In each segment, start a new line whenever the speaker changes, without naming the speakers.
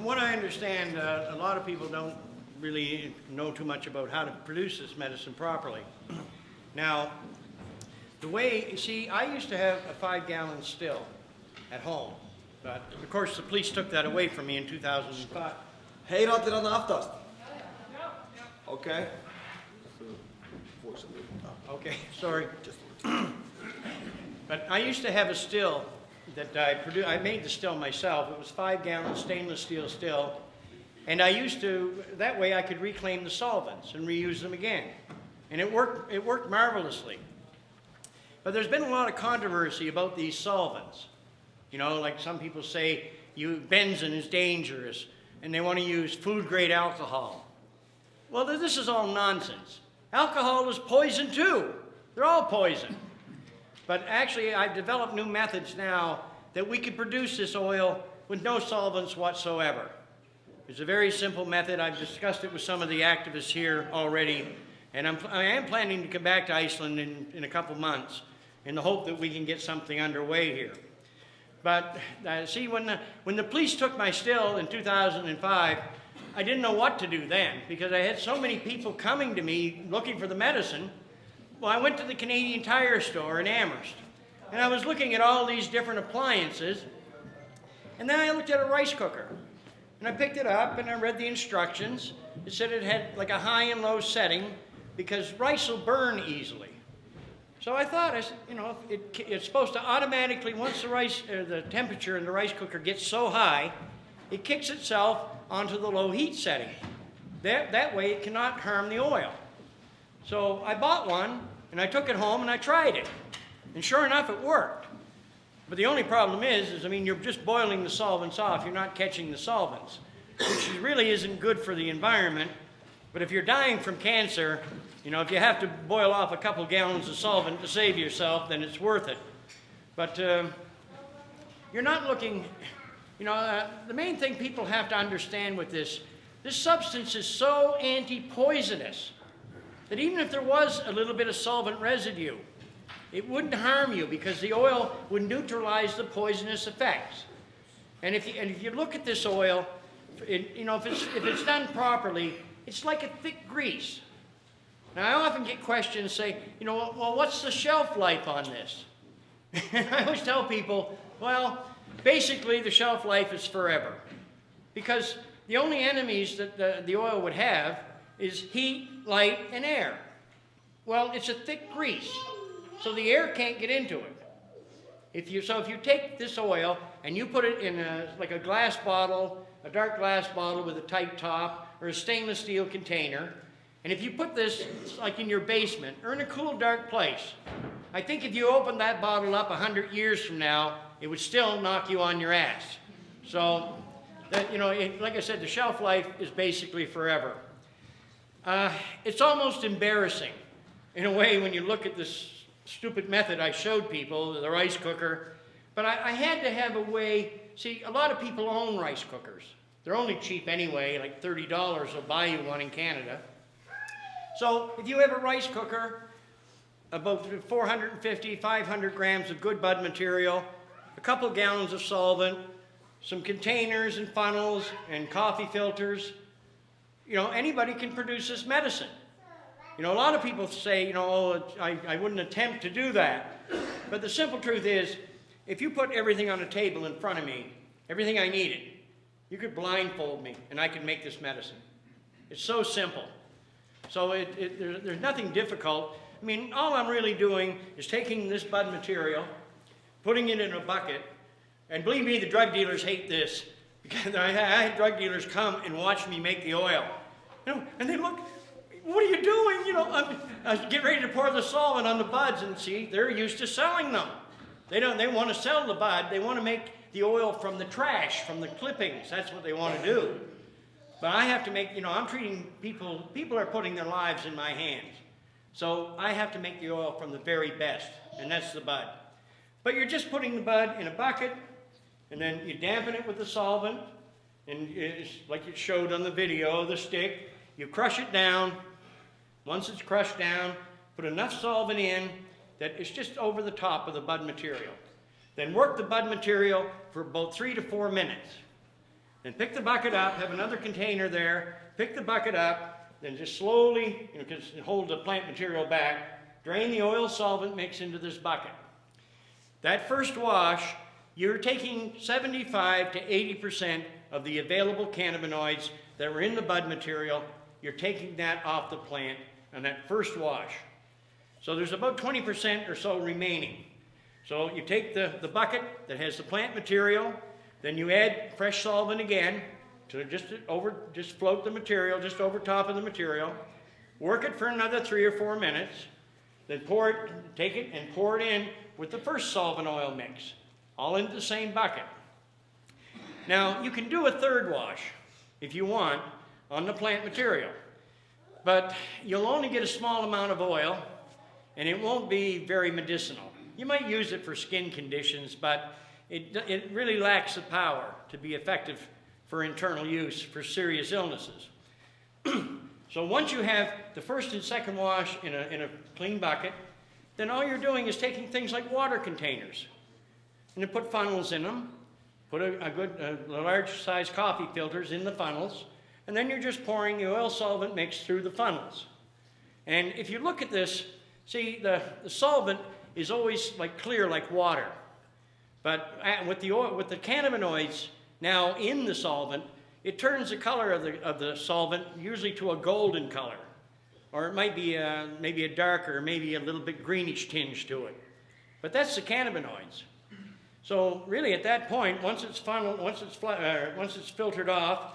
from what I understand, a lot of people don't really know too much about how to produce this medicine properly. Now, the way, you see, I used to have a 5-gallon still at home, but of course the police took that away from me in 2005.
Heyr allir hann aftast? Okay.
Okay, sorry. But I used to have a still that I made the still myself. It was 5-gallon stainless steel still. And I used to, that way I could reclaim the solvents and reuse them again. And it worked marvelously. But there's been a lot of controversy about these solvents. You know, like some people say benzene is dangerous and they want to use food-grade alcohol. Well, this is all nonsense. Alcohol is poison too. They're all poison. But actually, I've developed new methods now that we can produce this oil with no solvents whatsoever. It's a very simple method. I've discussed it with some of the activists here already. And I am planning to come back to Iceland in a couple months in the hope that we can get something underway here. But see, when the police took my still in 2005, I didn't know what to do then because I had so many people coming to me looking for the medicine. Well, I went to the Canadian Tire store in Amherst, and I was looking at all these different appliances, and then I looked at a rice cooker, and I picked it up, and I read the instructions. It said it had like a high and low setting because rice will burn easily. So I thought, you know, it's supposed to automatically, once the temperature in the rice cooker gets so high, it kicks itself onto the low heat setting. That way it cannot harm the oil. So I bought one, and I took it home, and I tried it. And sure enough, it worked. But the only problem is I mean, you're just boiling the solvents off. You're not catching the solvents, which really isn't good for the environment. But if you're dying from cancer, you know, if you have to boil off a couple gallons of solvent to save yourself, then it's worth it. But you're not looking, you know, the main thing people have to understand with this substance is so anti-poisonous that even if there was a little bit of solvent residue, it wouldn't harm you because the oil would neutralize the poisonous effects. And if you look at this oil, you know, if it's done properly, it's like a thick grease. Now, I often get questions say, you know, well, what's the shelf life on this? And I always tell people, well, basically the shelf life is forever. Because the only enemies that the oil would have is heat, light, and air. Well, it's a thick grease, so the air can't get into it. If you take this oil and you put it in like a glass bottle, a dark glass bottle with a tight top, or a stainless steel container, and if you put this like in your basement or in a cool, dark place, I think if you open that bottle up 100 years from now, it would still knock you on your ass. So, you know, like I said, the shelf life is basically forever. It's almost embarrassing in a way when you look at this stupid method I showed people, the rice cooker. But I had to have a way. See, a lot of people own rice cookers. They're only cheap anyway, like $30 will buy you one in Canada. So if you have a rice cooker, about 450, 500 grams of good bud material, a couple gallons of solvent, some containers and funnels and coffee filters, you know, anybody can produce this medicine. You know, a lot of people say, you know, oh, I wouldn't attempt to do that. But the simple truth is, if you put everything on a table in front of me, everything I needed, you could blindfold me and I could make this medicine. It's so simple. So there's nothing difficult. I mean, all I'm really doing is taking this bud material, putting it in a bucket, and believe me, the drug dealers hate this. Because I had drug dealers come and watch me make the oil. You know, and they look, what are you doing? You know, I get ready to pour the solvent on the buds, and see, they're used to selling them. They want to sell the bud. They want to make the oil from the trash, from the clippings. That's what they want to do. But I have to make, you know, I'm treating people are putting their lives in my hands. So I have to make the oil from the very best, and that's the bud. But you're just putting the bud in a bucket, and then you dampen it with the solvent, and it's like it showed on the video, the stick. You crush it down. Once it's crushed down, put enough solvent in that it's just over the top of the bud material. Then work the bud material for about 3 to 4 minutes. Then pick the bucket up, have another container there, pick the bucket up, then just slowly, just hold the plant material back, drain the oil solvent mix into this bucket. That first wash, you're taking 75 to 80% of the available cannabinoids that were in the bud material, you're taking that off the plant on that first wash. So there's about 20% or so remaining. So you take the bucket that has the plant material, then you add fresh solvent again to just float the material just over top of the material. Work it for another 3 or 4 minutes. Then take it and pour it in with the first solvent oil mix, all into the same bucket. Now you can do a third wash if you want on the plant material, but you'll only get a small amount of oil and it won't be very medicinal. You might use it for skin conditions, but it really lacks the power to be effective for internal use for serious illnesses. So once you have the first and second wash in a clean bucket, then all you're doing is taking things like water containers and then put funnels in them, put a large size coffee filters in the funnels, and then you're just pouring the oil solvent mix through the funnels. And if you look at this, see the solvent is always like clear like water. But with the cannabinoids now in the solvent, it turns the color of the solvent usually to a golden color. Or it might be maybe a darker, maybe a little bit greenish tinge to it. But that's the cannabinoids. So really at that point, once it's filtered off,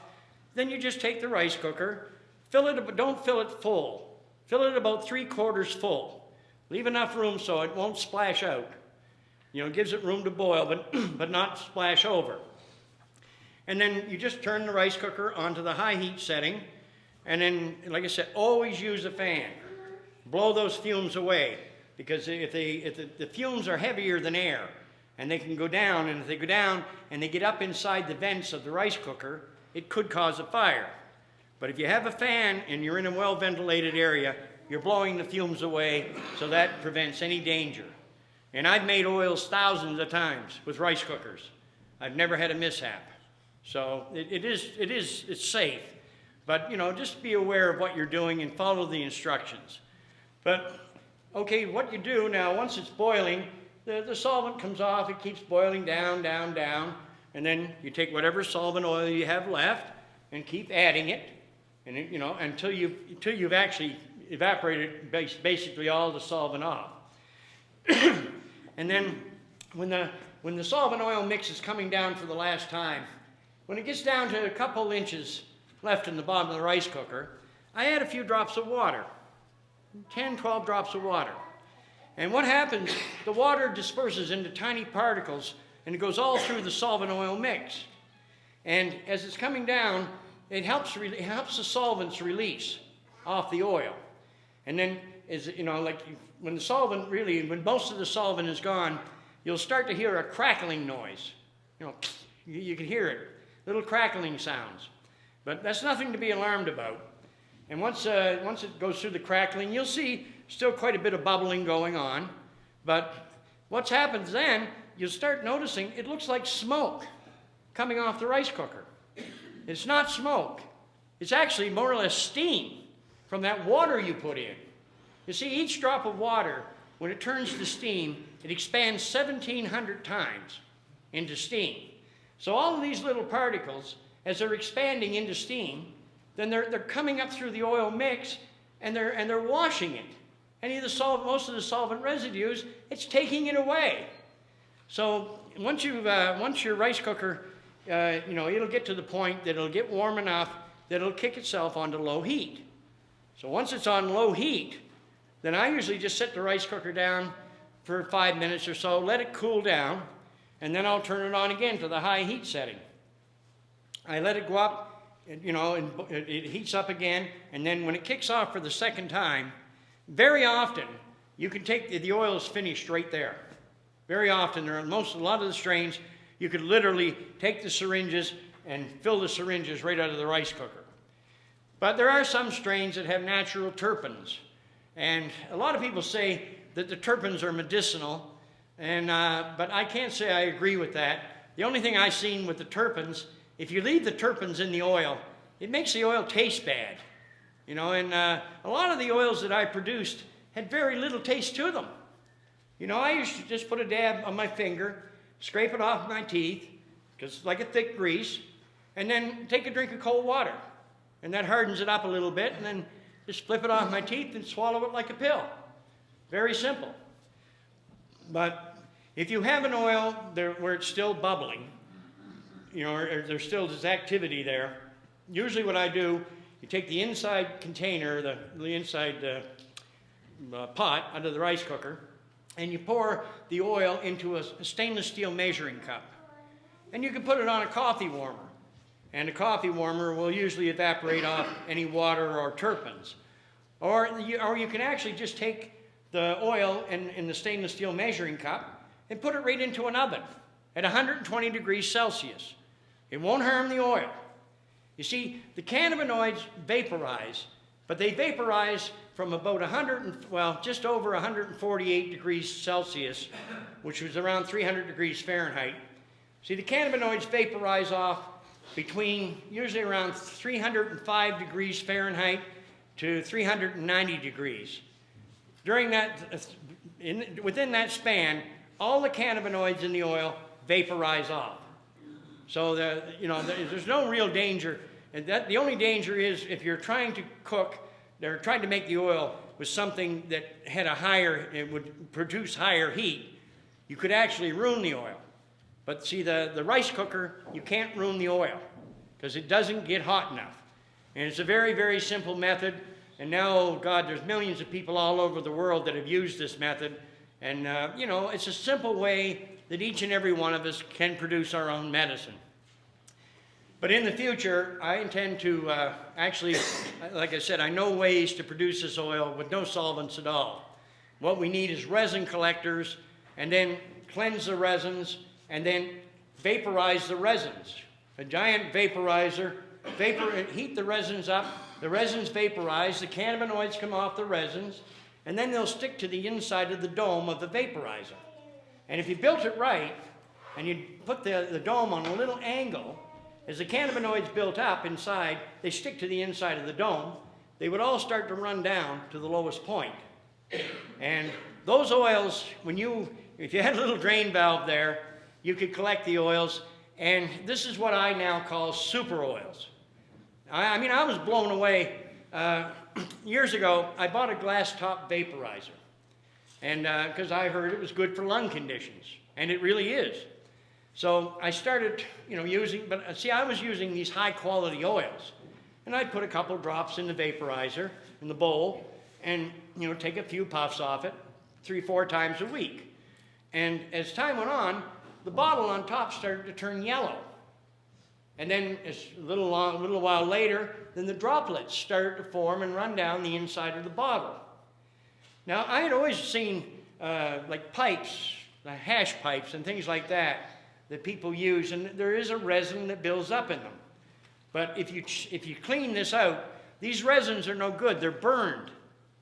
then you just take the rice cooker, fill it, but don't fill it full. Fill it about 3/4 full. Leave enough room so it won't splash out. It gives it room to boil, but not splash over. And then you just turn the rice cooker onto the high heat setting, and then, like I said, always use a fan. Blow those fumes away, because if the fumes are heavier than air, and they can go down, and if they go down and they get up inside the vents of the rice cooker, it could cause a fire. But if you have a fan and you're in a well-ventilated area, you're blowing the fumes away, so that prevents any danger. And I've made oils thousands of times with rice cookers. I've never had a mishap. So it's safe. But, just be aware of what you're doing and follow the instructions. But, okay, what you do now, once it's boiling, the solvent comes off, it keeps boiling down, down, down, and then you take whatever solvent oil you have left and keep adding it, and until you've actually evaporated basically all the solvent off. And then when the solvent oil mix is coming down for the last time, when it gets down to a couple inches left in the bottom of the rice cooker, I add a few drops of water, 10, 12 drops of water. And what happens, the water disperses into tiny particles and it goes all through the solvent oil mix. And as it's coming down, it helps the solvents release off the oil. And then, when most of the solvent is gone, you'll start to hear a crackling noise. You can hear it, little crackling sounds. But that's nothing to be alarmed about. And once it goes through the crackling, you'll see still quite a bit of bubbling going on. But what happens then, you'll start noticing it looks like smoke coming off the rice cooker. It's not smoke. It's actually more or less steam from that water you put in. You see, each drop of water, when it turns to steam, it expands 1,700 times into steam. So all of these little particles, as they're expanding into steam, then they're coming up through the oil mix and they're washing it. Most of the solvent residues, it's taking it away. So once your rice cooker, it'll get to the point that it'll get warm enough that it'll kick itself onto low heat. So once it's on low heat, then I usually just set the rice cooker down for 5 minutes or so, let it cool down, and then I'll turn it on again to the high heat setting. I let it go up, and it heats up again, and then when it kicks off for the second time, very often you can take the oil is finished right there. Very often, a lot of the strains, you could literally take the syringes and fill the syringes right out of the rice cooker. But there are some strains that have natural terpenes. And a lot of people say that the terpenes are medicinal, but I can't say I agree with that. The only thing I've seen with the terpenes if you leave the terpenes in the oil, it makes the oil taste bad. You know, and a lot of the oils that I produced had very little taste to them. You know, I used to just put a dab on my finger, scrape it off my teeth, because it's like a thick grease, and then take a drink of cold water. And that hardens it up a little bit, and then just flip it off my teeth and swallow it like a pill. Very simple. But if you have an oil where it's still bubbling, you know, or there's still this activity there, usually what I do, you take the inside container, the inside pot under the rice cooker, and you pour the oil into a stainless steel measuring cup. And you can put it on a coffee warmer. And a coffee warmer will usually evaporate off any water or terpenes. Or you can actually just take the oil in the stainless steel measuring cup and put it right into an oven at 120 degrees Celsius. It won't harm the oil. You see, the cannabinoids vaporize, but they vaporize from about just over 148 degrees Celsius, which was around 300 degrees Fahrenheit. See, the cannabinoids vaporize off between usually around 305 degrees Fahrenheit to 390 degrees. During that, within that span, all the cannabinoids in the oil vaporize off. So there's no real danger. And the only danger is if you're trying to cook, they're trying to make the oil with something that had it would produce higher heat, you could actually ruin the oil. But see, the rice cooker, you can't ruin the oil because it doesn't get hot enough. And it's a very, very simple method. And now, God, there's millions of people all over the world that have used this method. And, it's a simple way that each and every one of us can produce our own medicine. But in the future, I intend to actually, like I said, I know ways to produce this oil with no solvents at all. What we need is resin collectors, and then cleanse the resins, and then vaporize the resins. A giant vaporizer, heat the resins up, the resins vaporize, the cannabinoids come off the resins, and then they'll stick to the inside of the dome of the vaporizer. And if you built it right, and you put the dome on a little angle, as the cannabinoids built up inside, they stick to the inside of the dome, they would all start to run down to the lowest point. And those oils, if you had a little drain valve there, you could collect the oils, and this is what I now call super oils. I was blown away. Years ago, I bought a glass top vaporizer, and because I heard it was good for lung conditions, and it really is. So I started, using, but see, I was using these high quality oils, and I'd put a couple drops in the vaporizer, in the bowl, and, take a few puffs off it 3-4 times a week. And as time went on, the bottle on top started to turn yellow. And then a little while later, then the droplets started to form and run down the inside of the bottle. Now, I had always seen like pipes, hash pipes and things like that people use, and there is a resin that builds up in them. But if you clean this out, these resins are no good. They're burned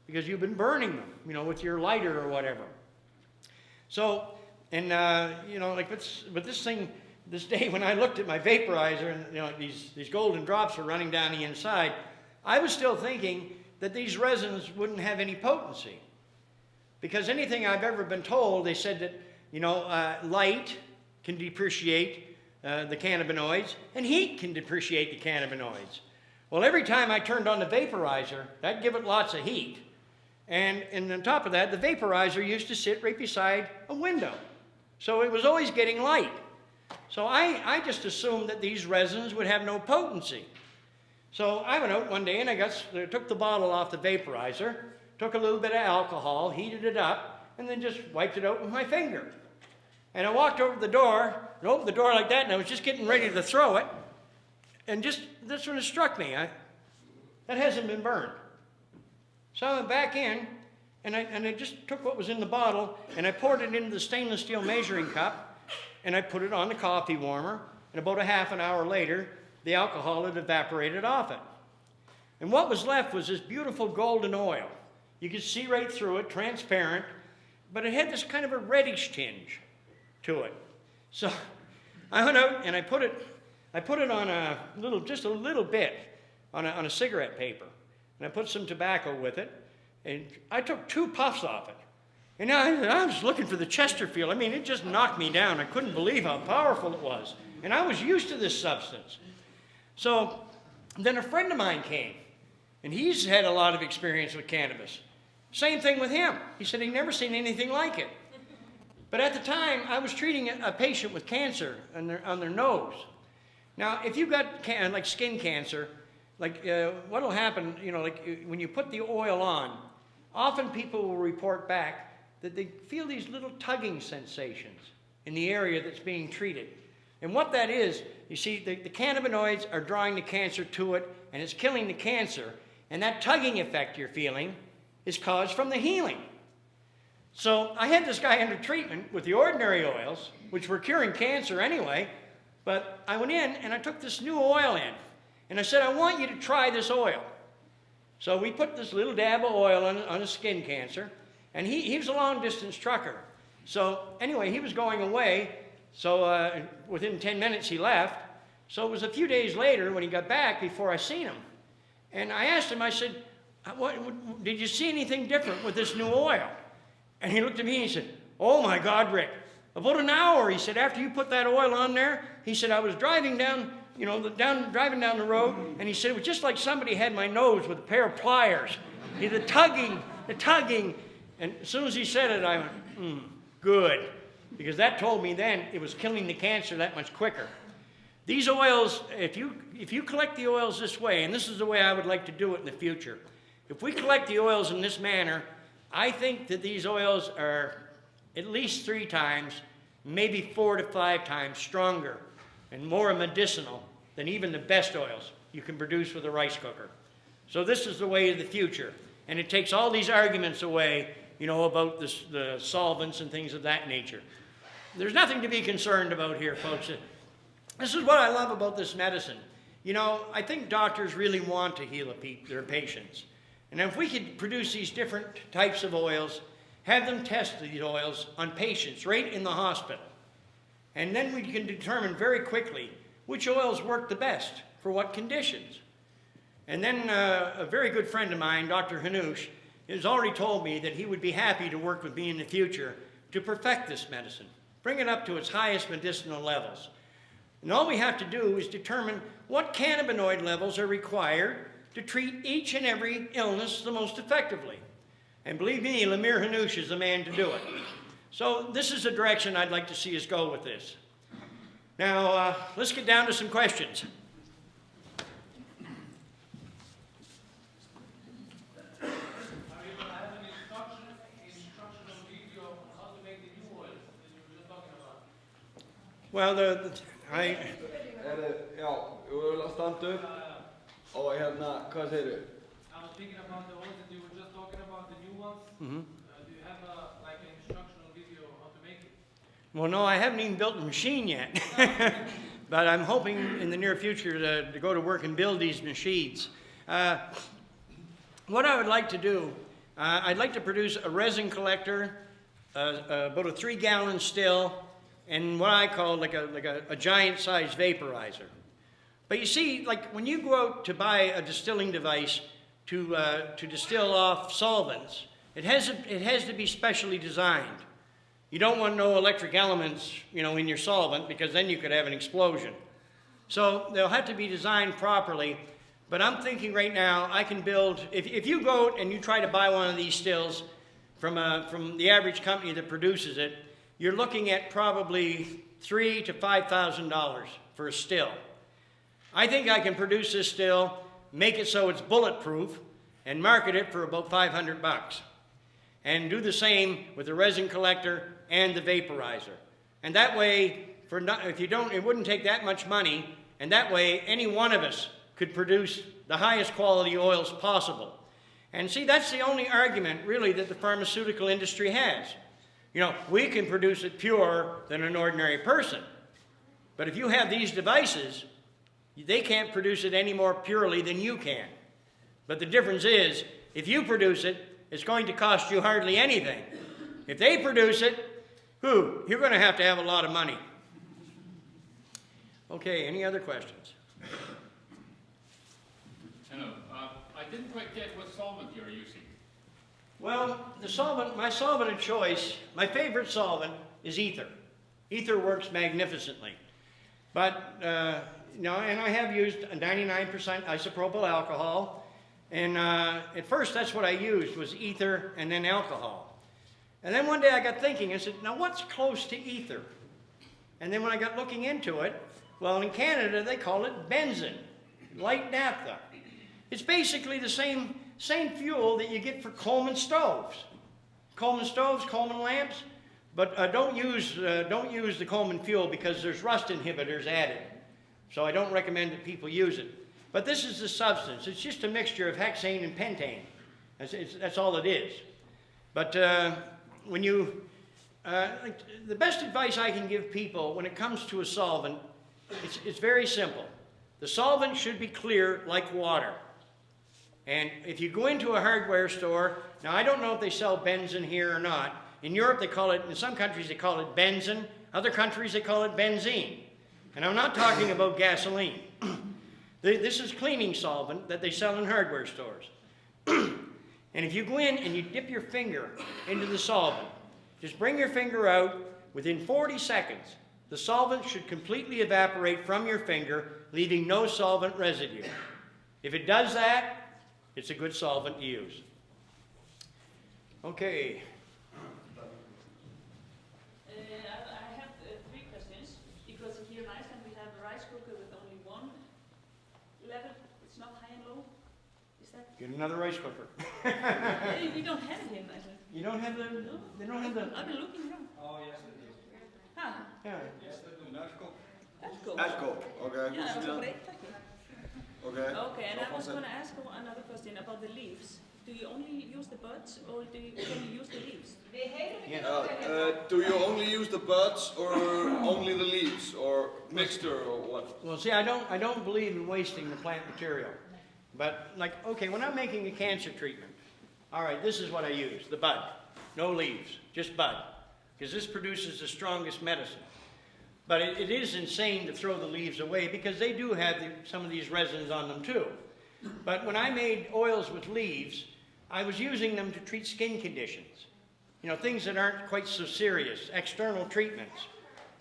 because you've been burning them, with your lighter or whatever. So, and but this day when I looked at my vaporizer and these golden drops were running down the inside, I was still thinking that these resins wouldn't have any potency. Because anything I've ever been told, they said that, light can depreciate the cannabinoids, and heat can depreciate the cannabinoids. Well, every time I turned on the vaporizer, that'd give it lots of heat. And on top of that, the vaporizer used to sit right beside a window. So it was always getting light. So I just assumed that these resins would have no potency. So I went out one day and I took the bottle off the vaporizer, took a little bit of alcohol, heated it up, and then just wiped it out with my finger. And I walked over to the door, and opened the door like that, and I was just getting ready to throw it. And that's when it struck me. That hasn't been burned. So I went back in, and I just took what was in the bottle, and I poured it into the stainless steel measuring cup, and I put it on the coffee warmer, and about a half an hour later, the alcohol had evaporated off it. And what was left was this beautiful golden oil. You could see right through it, transparent, but it had this kind of a reddish tinge to it. So I went out and I put it I put it on just a little bit on a cigarette paper. And I put some tobacco with it. And I took 2 puffs off it. And I was looking for the Chesterfield. I mean, it just knocked me down. I couldn't believe how powerful it was. And I was used to this substance. So then a friend of mine came. And he's had a lot of experience with cannabis. Same thing with him. He said he'd never seen anything like it. But at the time, I was treating a patient with cancer on their nose. Now, if you've got like skin cancer, like what'll happen, like when you put the oil on, often people will report back that they feel these little tugging sensations in the area that's being treated. And what that is, you see, the cannabinoids are drawing the cancer to it, and it's killing the cancer. And that tugging effect you're feeling is caused from the healing. So I had this guy under treatment with the ordinary oils, which were curing cancer anyway, but I went in and I took this new oil in. And I said, I want you to try this oil. So we put this little dab of oil on his skin cancer, and he was a long-distance trucker. So anyway, he was going away, so within 10 minutes he left. So it was a few days later when he got back before I seen him. And I asked him, I said, did you see anything different with this new oil? And he looked at me and he said, oh my God, Rick, about an hour, he said, after you put that oil on there, he said, I was driving down, driving down the road, and he said, it was just like somebody had my nose with a pair of pliers. The tugging, and as soon as he said it, I went, good, because that told me then it was killing the cancer that much quicker. These oils, if you collect the oils this way, and this is the way I would like to do it in the future, if we collect the oils in this manner, I think that these oils are at least 3 times, maybe 4 to 5 times stronger and more medicinal than even the best oils you can produce with a rice cooker. So this is the way of the future. And it takes all these arguments away, about the solvents and things of that nature. There's nothing to be concerned about here, folks. This is what I love about this medicine. I think doctors really want to heal their patients. And if we could produce these different types of oils, have them test these oils on patients right in the hospital. And then we can determine very quickly which oils work the best for what conditions. And then a very good friend of mine, Dr. Hanush, has already told me that he would be happy to work with me in the future to perfect this medicine, bring it up to its highest medicinal levels. And all we have to do is determine what cannabinoid levels are required to treat each and every illness the most effectively. And believe me, Lemire Hanush is the man to do it. So this is the direction I'd like to see us go with this. Now, let's get down to some questions. Well,
Já, við viljum standa upp og hvað segirðu?
I was thinking about the ones that you were just talking about, the new ones.
Mm-hmm.
Do you have like an instructional video how to make it?
Well, no, I haven't even built the machine yet. But I'm hoping in the near future to go to work and build these machines. What I would like to do, I'd like to produce a resin collector, about a 3-gallon still, and what I call like a giant-sized vaporizer. But you see, like when you go out to buy a distilling device to distill off solvents, it has to be specially designed. You don't want no electric elements, in your solvent, because then you could have an explosion. So they'll have to be designed properly. But I'm thinking right now, I can build, if you go out and you try to buy one of these stills from the average company that produces it, you're looking at probably $3,000 to $5,000 for a still. I think I can produce this still, make it so it's bulletproof, and market it for about $500. And do the same with the resin collector and the vaporizer. And that way, it wouldn't take that much money, and that way any one of us could produce the highest quality oils possible. And see, that's the only argument really that the pharmaceutical industry has. We can produce it purer than an ordinary person. But if you have these devices, they can't produce it any more purely than you can. But the difference is, if you produce it, it's going to cost you hardly anything. If they produce it, you're going to have a lot of money. Okay, any other questions?
Hello. I didn't quite get what solvent you're using.
Well, the solvent, my solvent of choice, my favorite solvent is ether. Ether works magnificently. But, no, and I have used a 99% isopropyl alcohol. And at first, that's what I used, was ether and then alcohol. And then one day I got thinking, I said, now what's close to ether? And then when I got looking into it, well, in Canada, they call it benzene, light naphtha. It's basically the same fuel that you get for Coleman stoves. Coleman stoves, Coleman lamps, but don't use the Coleman fuel because there's rust inhibitors added. So I don't recommend that people use it. But this is the substance. It's just a mixture of hexane and pentane. That's all it is. But when you, the best advice I can give people when it comes to a solvent, it's very simple. The solvent should be clear like water. And if you go into a hardware store, now I don't know if they sell benzene here or not. In Europe they call it, in some countries they call it benzene, other countries they call it benzene. And I'm not talking about gasoline. This is cleaning solvent that they sell in hardware stores. And if you go in and you dip your finger into the solvent, just bring your finger out, within 40 seconds, the solvent should completely evaporate from your finger, leaving no solvent residue. If it does that, it's a good solvent to use. Okay.
I have 3 questions, because here in Iceland we have a rice cooker with only one level. It's not high and low. Is that?
Get another rice cooker.
We don't have it here in Iceland.
You don't have the,
No.
they don't have the,
I've been looking around.
Oh, yes, it is.
Ah,
yeah.
Yes, they do.
that's cool.
Asko, okay.
Yeah, dat was great. Thank you.
Okay.
Okay, and I was going to ask another question about the leaves. Do you only use the buds, or can you use the leaves?
Yeah.
Do you only use the buds or only the leaves or mixture or what?
Well, see, I don't believe in wasting the plant material. But, like, okay, when I'm making a cancer treatment, all right, this is what I use, the bud. No leaves, just bud. Because this produces the strongest medicine. But it is insane to throw the leaves away because they do have some of these resins on them too. But when I made oils with leaves, I was using them to treat skin conditions. You know, things that aren't quite so serious, external treatments.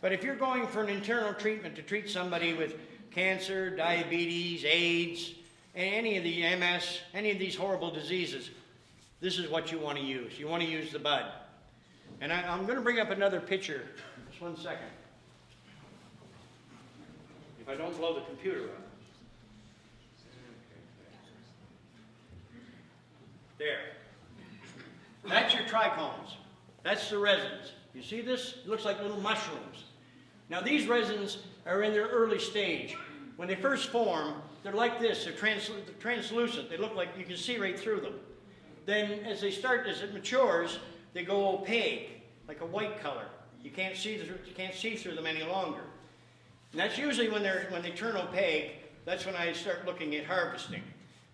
But if you're going for an internal treatment to treat somebody with cancer, diabetes, AIDS, any of the MS, any of these horrible diseases, this is what you want to use. You want to use the bud. And I'm going to bring up another picture. Just one second. If I don't blow the computer up. There. That's your trichomes. That's the resins. You see this? It looks like little mushrooms. Now these resins are in their early stage. When they first form, they're like this. They're translucent. They look like you can see right through them. Then as it matures, they go opaque, like a white color. You can't see through them any longer. And that's usually when they turn opaque. That's when I start looking at harvesting.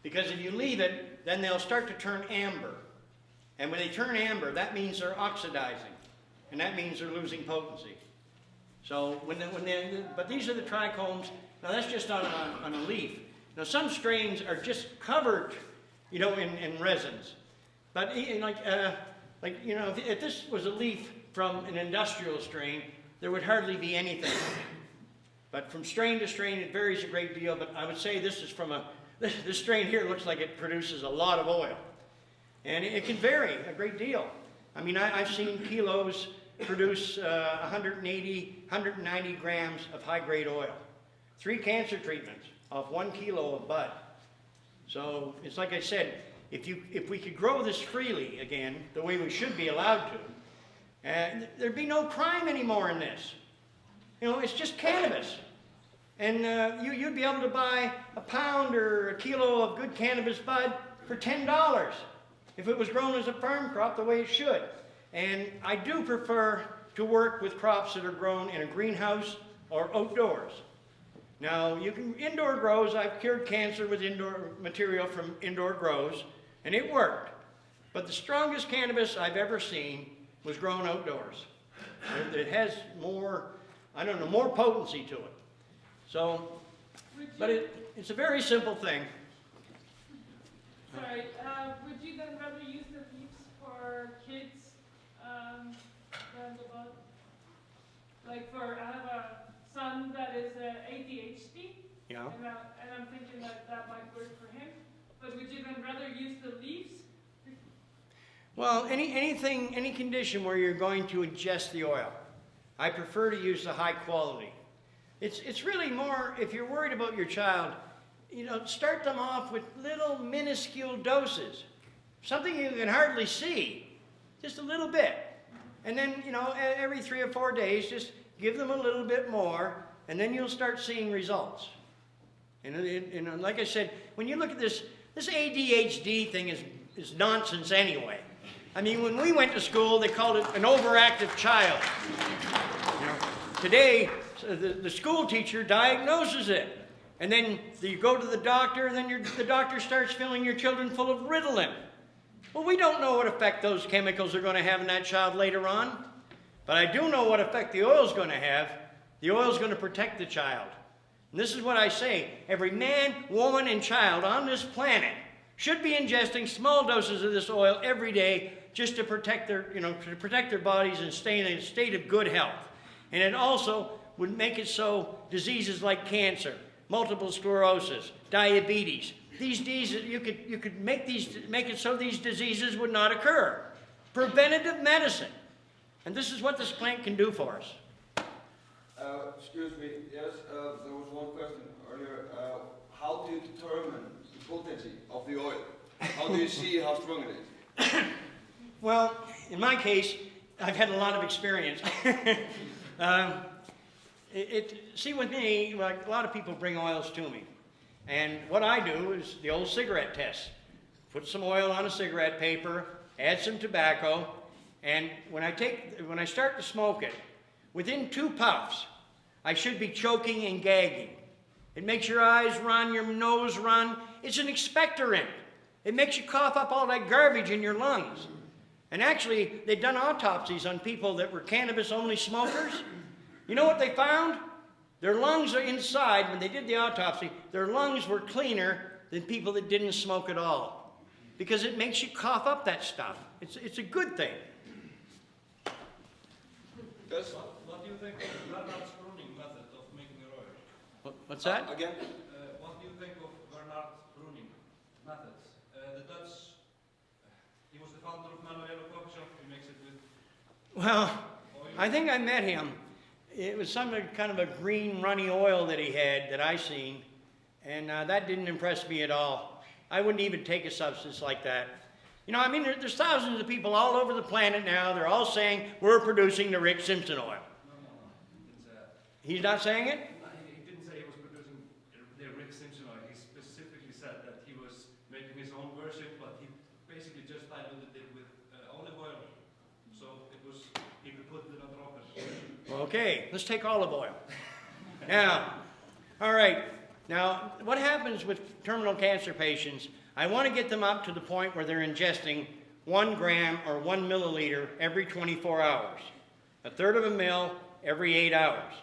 Because if you leave it, then they'll start to turn amber. And when they turn amber, that means they're oxidizing. And that means they're losing potency. So but these are the trichomes. Now that's just on a leaf. Now some strains are just covered, you know, in resins. But you know, if this was a leaf from an industrial strain, there would hardly be anything. But from strain to strain, it varies a great deal. But I would say this is from this strain here looks like it produces a lot of oil. And it can vary a great deal. I mean, I've seen kilos produce 180, 190 grams of high-grade oil. 3 cancer treatments off 1 kilo of bud. So it's like I said, if we could grow this freely again, the way we should be allowed to, there'd be no crime anymore in this. You know, it's just cannabis. And you'd be able to buy a pound or a kilo of good cannabis bud for $10 if it was grown as a farm crop the way it should. And I do prefer to work with crops that are grown in a greenhouse or outdoors. Now, you can indoor grows. I've cured cancer with indoor material from indoor grows, and it worked. But the strongest cannabis I've ever seen was grown outdoors. It has more, I don't know, more potency to it. So,
Would
but
you,
it's a very simple thing.
sorry, would you then rather use the leaves for kids than the bud? Like I have a son that is ADHD,
Yeah.
and I'm thinking that might work for him. But would you then rather use the leaves?
Well, any condition where you're going to ingest the oil, I prefer to use the high quality. It's really more, if you're worried about your child, you know, start them off with little minuscule doses. Something you can hardly see, just a little bit. And then, you know, every 3 or 4 days, just give them a little bit more, and then you'll start seeing results. And like I said, when you look at this ADHD thing is nonsense anyway. I mean, when we went to school, they called it an overactive child. You know, today, the school teacher diagnoses it. And then you go to the doctor, and then the doctor starts filling your children full of Ritalin. Well, we don't know what effect those chemicals are going to have in that child later on. But I do know what effect the oil is going to have. The oil is going to protect the child. And this is what I say. Every man, woman, and child on this planet should be ingesting small doses of this oil every day just to protect their bodies and stay in a state of good health. And it also would make it so diseases like cancer, multiple sclerosis, diabetes, these diseases, you could make it so these diseases would not occur. Preventative medicine. And this is what this plant can do for us.
Excuse me, yes, there was one question earlier. How do you determine the potency of the oil? How do you see how strong it is?
Well, in my case, I've had a lot of experience. See, with me, like, a lot of people bring oils to me. And what I do is the old cigarette test. Put some oil on a cigarette paper, add some tobacco, and when I start to smoke it, within 2 puffs, I should be choking and gagging. It makes your eyes run, your nose run. It's an expectorant. It makes you cough up all that garbage in your lungs. And actually, they've done autopsies on people that were cannabis-only smokers. You know what they found? Their lungs are inside, when they did the autopsy, their lungs were cleaner than people that didn't smoke at all. Because it makes you cough up that stuff. It's a good thing.
Yes?
What do you think of Bernard's pruning method of making your oil?
What's that?
Again?
What do you think of Bernard's pruning methods? The Dutch, he was the founder of Manuelo Coffee Shop. He makes it with
Well,
oil.
I think I met him. It was some kind of a green runny oil that he had that I seen, and that didn't impress me at all. I wouldn't even take a substance like that. You know, I mean, there's thousands of people all over the planet now. They're all saying, we're producing the Rick Simpson oil.
No, he didn't say that.
He's not saying it?
He didn't say he was producing the Rick Simpson oil. He specifically said that he was making his own version, but he basically just diluted it with olive oil. So it was, he could put it in a dropper.
Okay, let's take olive oil. Now, all right. Now, what happens with terminal cancer patients, I want to get them up to the point where they're ingesting 1 gram or 1 milliliter every 24 hours. 1/3 of a mil every 8 hours.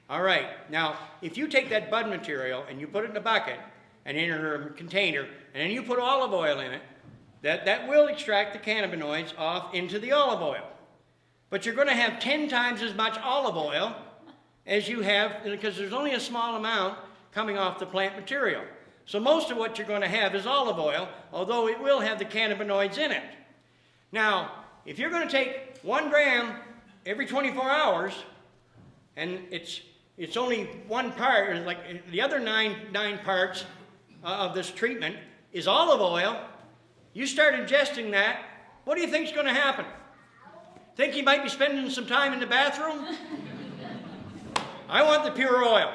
All right, now, if you take that bud material and you put it in a bucket and in a container, and then you put olive oil in it, that will extract the cannabinoids off into the olive oil. But you're going to have 10 times as much olive oil as you have, because there's only a small amount coming off the plant material. So most of what you're going to have is olive oil, although it will have the cannabinoids in it. Now, if you're going to take 1 gram every 24 hours, and it's only 1 part, or like the other nine parts of this treatment is olive oil, you start ingesting that, what do you think is going to happen? Think you might be spending some time in the bathroom? I want the pure oil.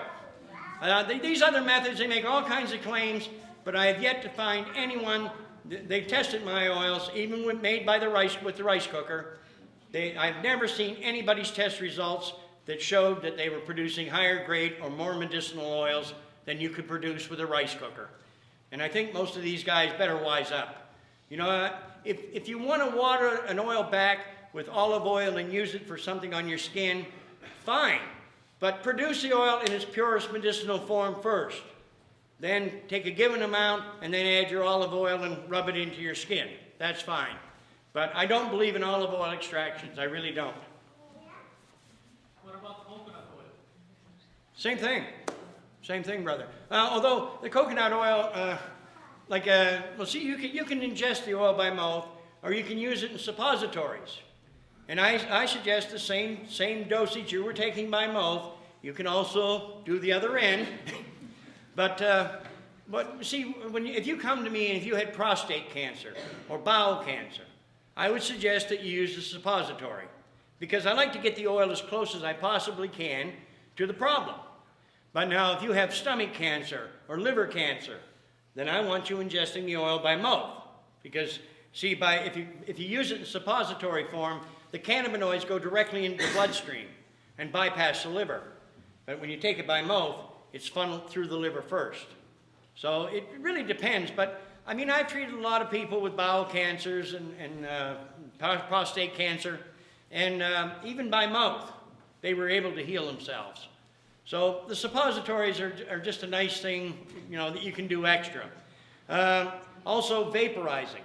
These other methods, they make all kinds of claims, but I have yet to find anyone. They've tested my oils, even when made by with the rice cooker. I've never seen anybody's test results that showed that they were producing higher grade or more medicinal oils than you could produce with a rice cooker. And I think most of these guys better wise up. You know, if you want to water an oil back with olive oil and use it for something on your skin, fine. But produce the oil in its purest medicinal form first. Then take a given amount and then add your olive oil and rub it into your skin. That's fine. But I don't believe in olive oil extractions. I really don't.
What about coconut oil?
Same thing. Same thing, brother. Although the coconut oil, well, see, you can ingest the oil by mouth, or you can use it in suppositories. And I suggest the same dosage you were taking by mouth. You can also do the other end. But see, if you come to me and if you had prostate cancer or bowel cancer, I would suggest that you use the suppository, because I like to get the oil as close as I possibly can to the problem. But now, if you have stomach cancer or liver cancer, then I want you ingesting the oil by mouth, because see, if you use it in suppository form, the cannabinoids go directly into the bloodstream and bypass the liver. But when you take it by mouth, it's funneled through the liver first. So it really depends. But I mean, I've treated a lot of people with bowel cancers and prostate cancer, and even by mouth, they were able to heal themselves. So the suppositories are just a nice thing, that you can do extra. Also, vaporizing.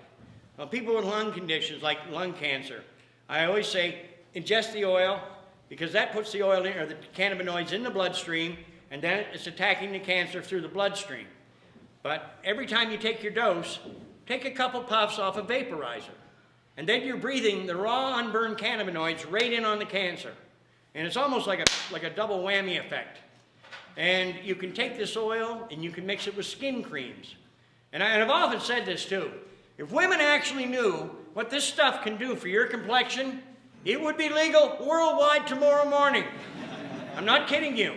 People with lung conditions like lung cancer, I always say ingest the oil, because that puts the oil or the cannabinoids in the bloodstream, and then it's attacking the cancer through the bloodstream. But every time you take your dose, take a couple puffs off a vaporizer, and then you're breathing the raw unburned cannabinoids right in on the cancer. And it's almost like a double whammy effect. And you can take this oil and you can mix it with skin creams. And I've often said this too. If women actually knew what this stuff can do for your complexion, it would be legal worldwide tomorrow morning. I'm not kidding you.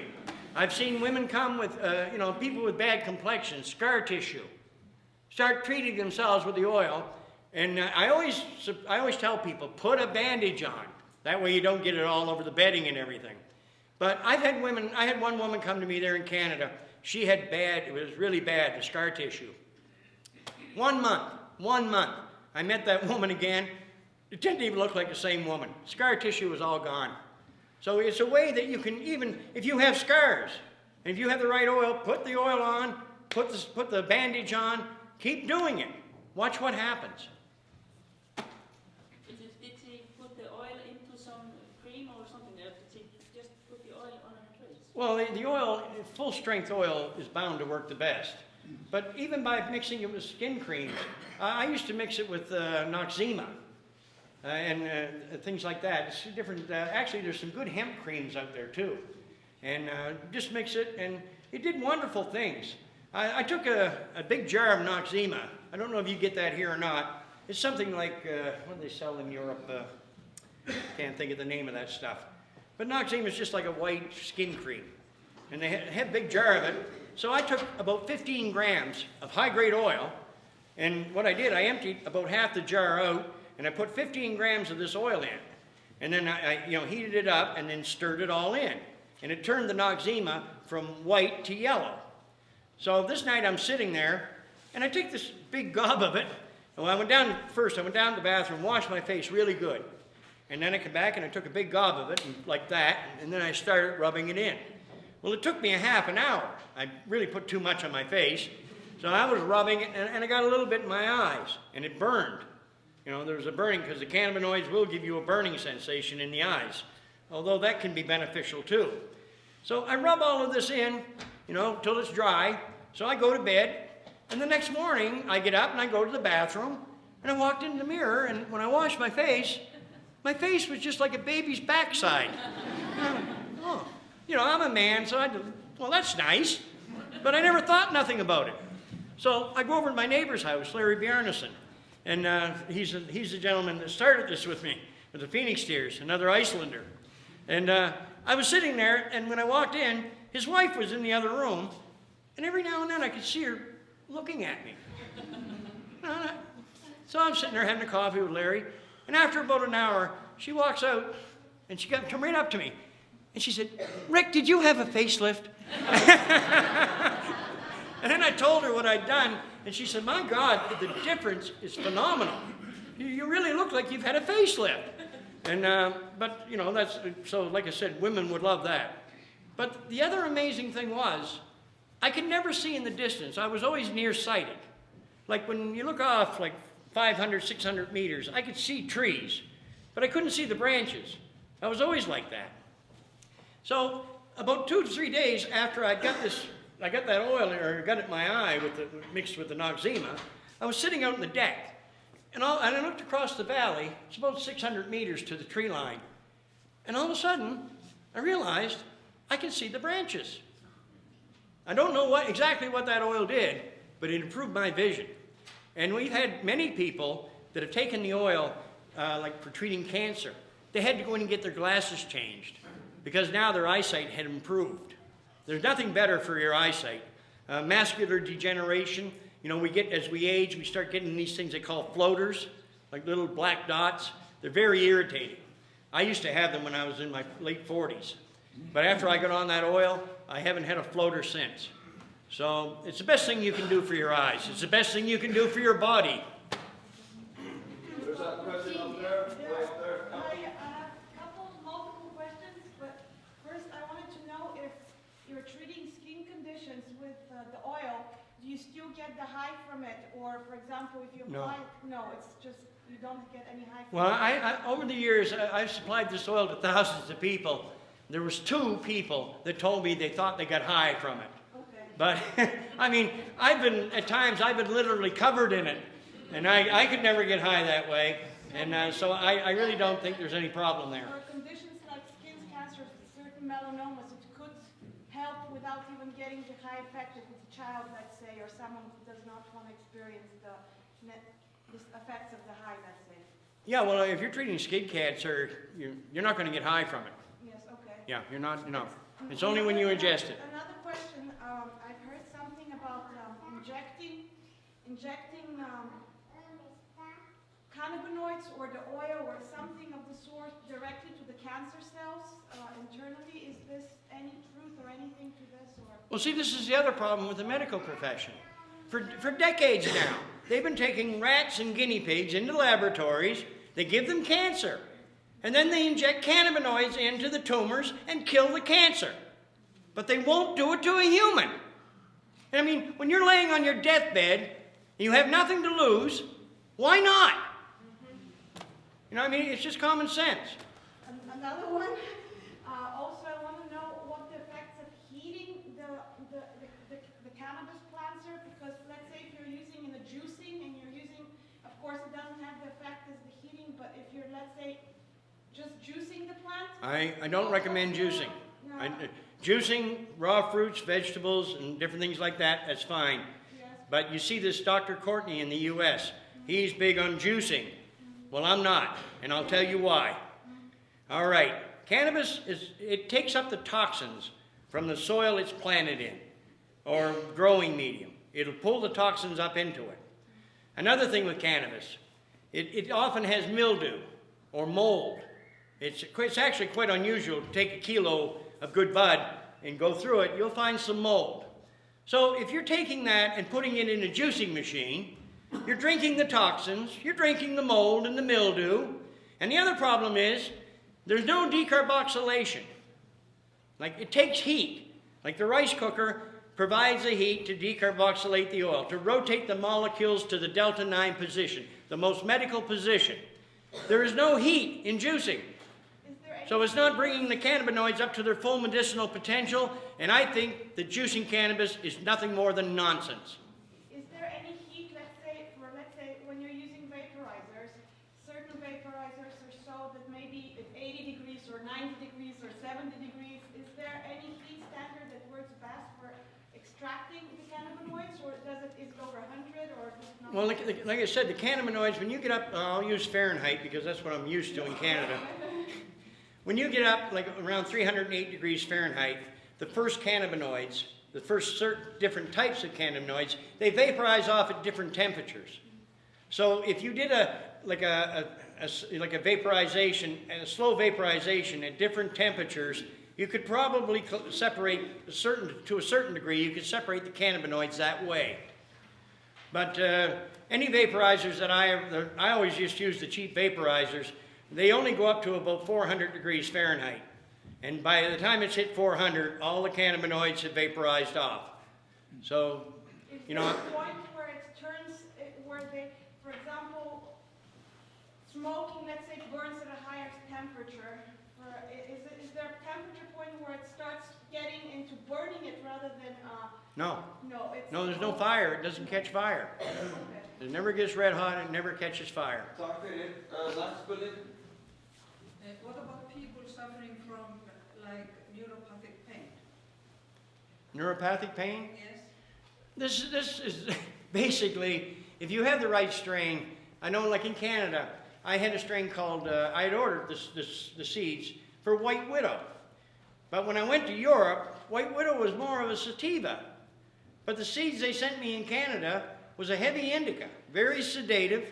I've seen women come with, people with bad complexion, scar tissue, start treating themselves with the oil. And I always tell people, put a bandage on. That way you don't get it all over the bedding and everything. But I had one woman come to me there in Canada. She had it was really bad, the scar tissue. 1 month. I met that woman again. It didn't even look like the same woman. Scar tissue was all gone. So it's a way that you can, even if you have scars, and if you have the right oil, put the oil on, put the bandage on, keep doing it. Watch what happens.
Did she put the oil into some cream or something? Or did she just put the oil on her face?
Well, the oil, full strength oil is bound to work the best. But even by mixing it with skin creams, I used to mix it with Noxzema and things like that. It's different. Actually, there's some good hemp creams out there too. And just mix it, and it did wonderful things. I took a big jar of Noxzema. I don't know if you get that here or not. It's something like, what do they sell in Europe? Can't think of the name of that stuff. But Noxzema is just like a white skin cream. And they had a big jar of it. So I took about 15 grams of high-grade oil, and what I did, I emptied about half the jar out, and I put 15 grams of this oil in. And then I heated it up and then stirred it all in. And it turned the Noxzema from white to yellow. So this night I'm sitting there, and I take this big gob of it. And I went down to the bathroom, washed my face really good. And then I came back and I took a big gob of it, and like that, and then I started rubbing it in. Well, it took me a half an hour. I really put too much on my face. So I was rubbing it, and I got a little bit in my eyes, and it burned. There was a burning, because the cannabinoids will give you a burning sensation in the eyes, although that can be beneficial too. So I rub all of this in, till it's dry. So I go to bed, and the next morning I get up and I go to the bathroom, and I walked in the mirror, and when I washed my face was just like a baby's backside. I'm a man, so well, that's nice, but I never thought nothing about it. So I go over to my neighbor's house, Larry Bjarnason, and he's the gentleman that started this with me, with the Phoenix Steers, another Icelander. And I was sitting there, and when I walked in, his wife was in the other room, and every now and then I could see her looking at me. So I'm sitting there having a coffee with Larry, and after about an hour, she walks out, and she come right up to me, and she said, "Rick, did you have a facelift?" And then I told her what I'd done, and she said, "My God, the difference is phenomenal. You really look like you've had a facelift." And, but, that's, so like I said, women would love that. But the other amazing thing was, I could never see in the distance. I was always nearsighted. Like when you look off like 500, 600 meters, I could see trees, but I couldn't see the branches. I was always like that. So about 2 to 3 days after I got that oil, or got it in my eye mixed with the Noxzema, I was sitting out on the deck, and I looked across the valley. It's about 600 meters to the tree line, and all of a sudden, I realized I could see the branches. I don't know exactly what that oil did, but it improved my vision. And we've had many people that have taken the oil, like for treating cancer. They had to go in and get their glasses changed because now their eyesight had improved. There's nothing better for your eyesight. Macular degeneration, as we age, we start getting these things they call floaters, like little black dots. They're very irritating. I used to have them when I was in my late 40s. But after I got on that oil, I haven't had a floater since. So it's the best thing you can do for your eyes. It's the best thing you can do for your body.
There's a question up there, way up there.
I have multiple questions, but first I wanted to know if you're treating skin conditions with the oil, do you still get the high from it? Or, for example, if you apply, no, it's just, you don't get any high from
Well,
it?
over the years, I've supplied this oil to thousands of people. There was 2 people that told me they thought they got high from it.
Okay.
But, I mean, at times I've been literally covered in it. And I could never get high that way. And so I really don't think there's any problem there.
For conditions like skin cancers, certain melanomas, it could help without even getting the high effect if it's a child, let's say, or someone who does not want to experience the effects of the high, let's say.
Yeah, well, if you're treating skin cancer, you're not going to get high from it.
Yes, okay.
Yeah, you're not, no. It's only when you ingest it.
Another question, I've heard something about injecting cannabinoids or the oil or something of the sort directly to the cancer cells internally. Is this any truth or anything to this? Or?
Well, see, this is the other problem with the medical profession. For decades now, they've been taking rats and guinea pigs into laboratories. They give them cancer. And then they inject cannabinoids into the tumors and kill the cancer. But they won't do it to a human. And I mean, when you're laying on your deathbed and you have nothing to lose, why not? I mean, it's just common sense.
Another one, also I want to know what the effects of heating the cannabis plants are, because let's say if you're using in the juicing and you're using, of course it doesn't have the effect as the heating, but if you're, let's say, just juicing the plant?
I don't recommend juicing.
No.
Juicing raw fruits, vegetables, and different things like that, that's fine.
Yes.
But you see this Dr. Courtney in the U.S., he's big on juicing. Well, I'm not, and I'll tell you why. All right, cannabis, it takes up the toxins from the soil it's planted in, or growing medium. It'll pull the toxins up into it. Another thing with cannabis, it often has mildew or mold. It's actually quite unusual to take a kilo of good bud and go through it, you'll find some mold. So if you're taking that and putting it in a juicing machine, you're drinking the toxins, you're drinking the mold and the mildew, and the other problem is there's no decarboxylation. Like, it takes heat. Like the rice cooker provides the heat to decarboxylate the oil, to rotate the molecules to the delta 9 position, the most medical position. There is no heat in juicing. So it's not bringing the cannabinoids up to their full medicinal potential, and I think that juicing cannabis is nothing more than nonsense.
Is there any heat, let's say, when you're using vaporizers, certain vaporizers are so that maybe at 80 degrees or 90 degrees or 70 degrees, is there any heat standard that works best for extracting the cannabinoids, or is it over 100 or just not?
Well, like I said, the cannabinoids, when you get up, I'll use Fahrenheit because that's what I'm used to in Canada. When you get up like around 308 degrees Fahrenheit, the first cannabinoids, the first certain different types of cannabinoids, they vaporize off at different temperatures. So if you did a vaporization, and a slow vaporization at different temperatures, you could probably separate to a certain degree, you could separate the cannabinoids that way. But any vaporizers that I always just use the cheap vaporizers. They only go up to about 400 degrees Fahrenheit. And by the time it's hit 400, all the cannabinoids have vaporized off. So,
Is
you
there
know,
a point where it turns, where they, for example, smoking, let's say, burns at a higher temperature, is there a temperature point where it starts getting into burning it rather than,
no.
no,
There's no fire. It doesn't catch fire.
Okay.
It never gets red hot. It never catches fire.
Takk fyrir. Last bullet.
What about people suffering from like neuropathic pain?
Neuropathic pain?
Yes.
This is basically, if you have the right strain, I know like in Canada, I had a strain called, I had ordered the seeds for White Widow. But when I went to Europe, White Widow was more of a sativa. But the seeds they sent me in Canada was a heavy indica, very sedative.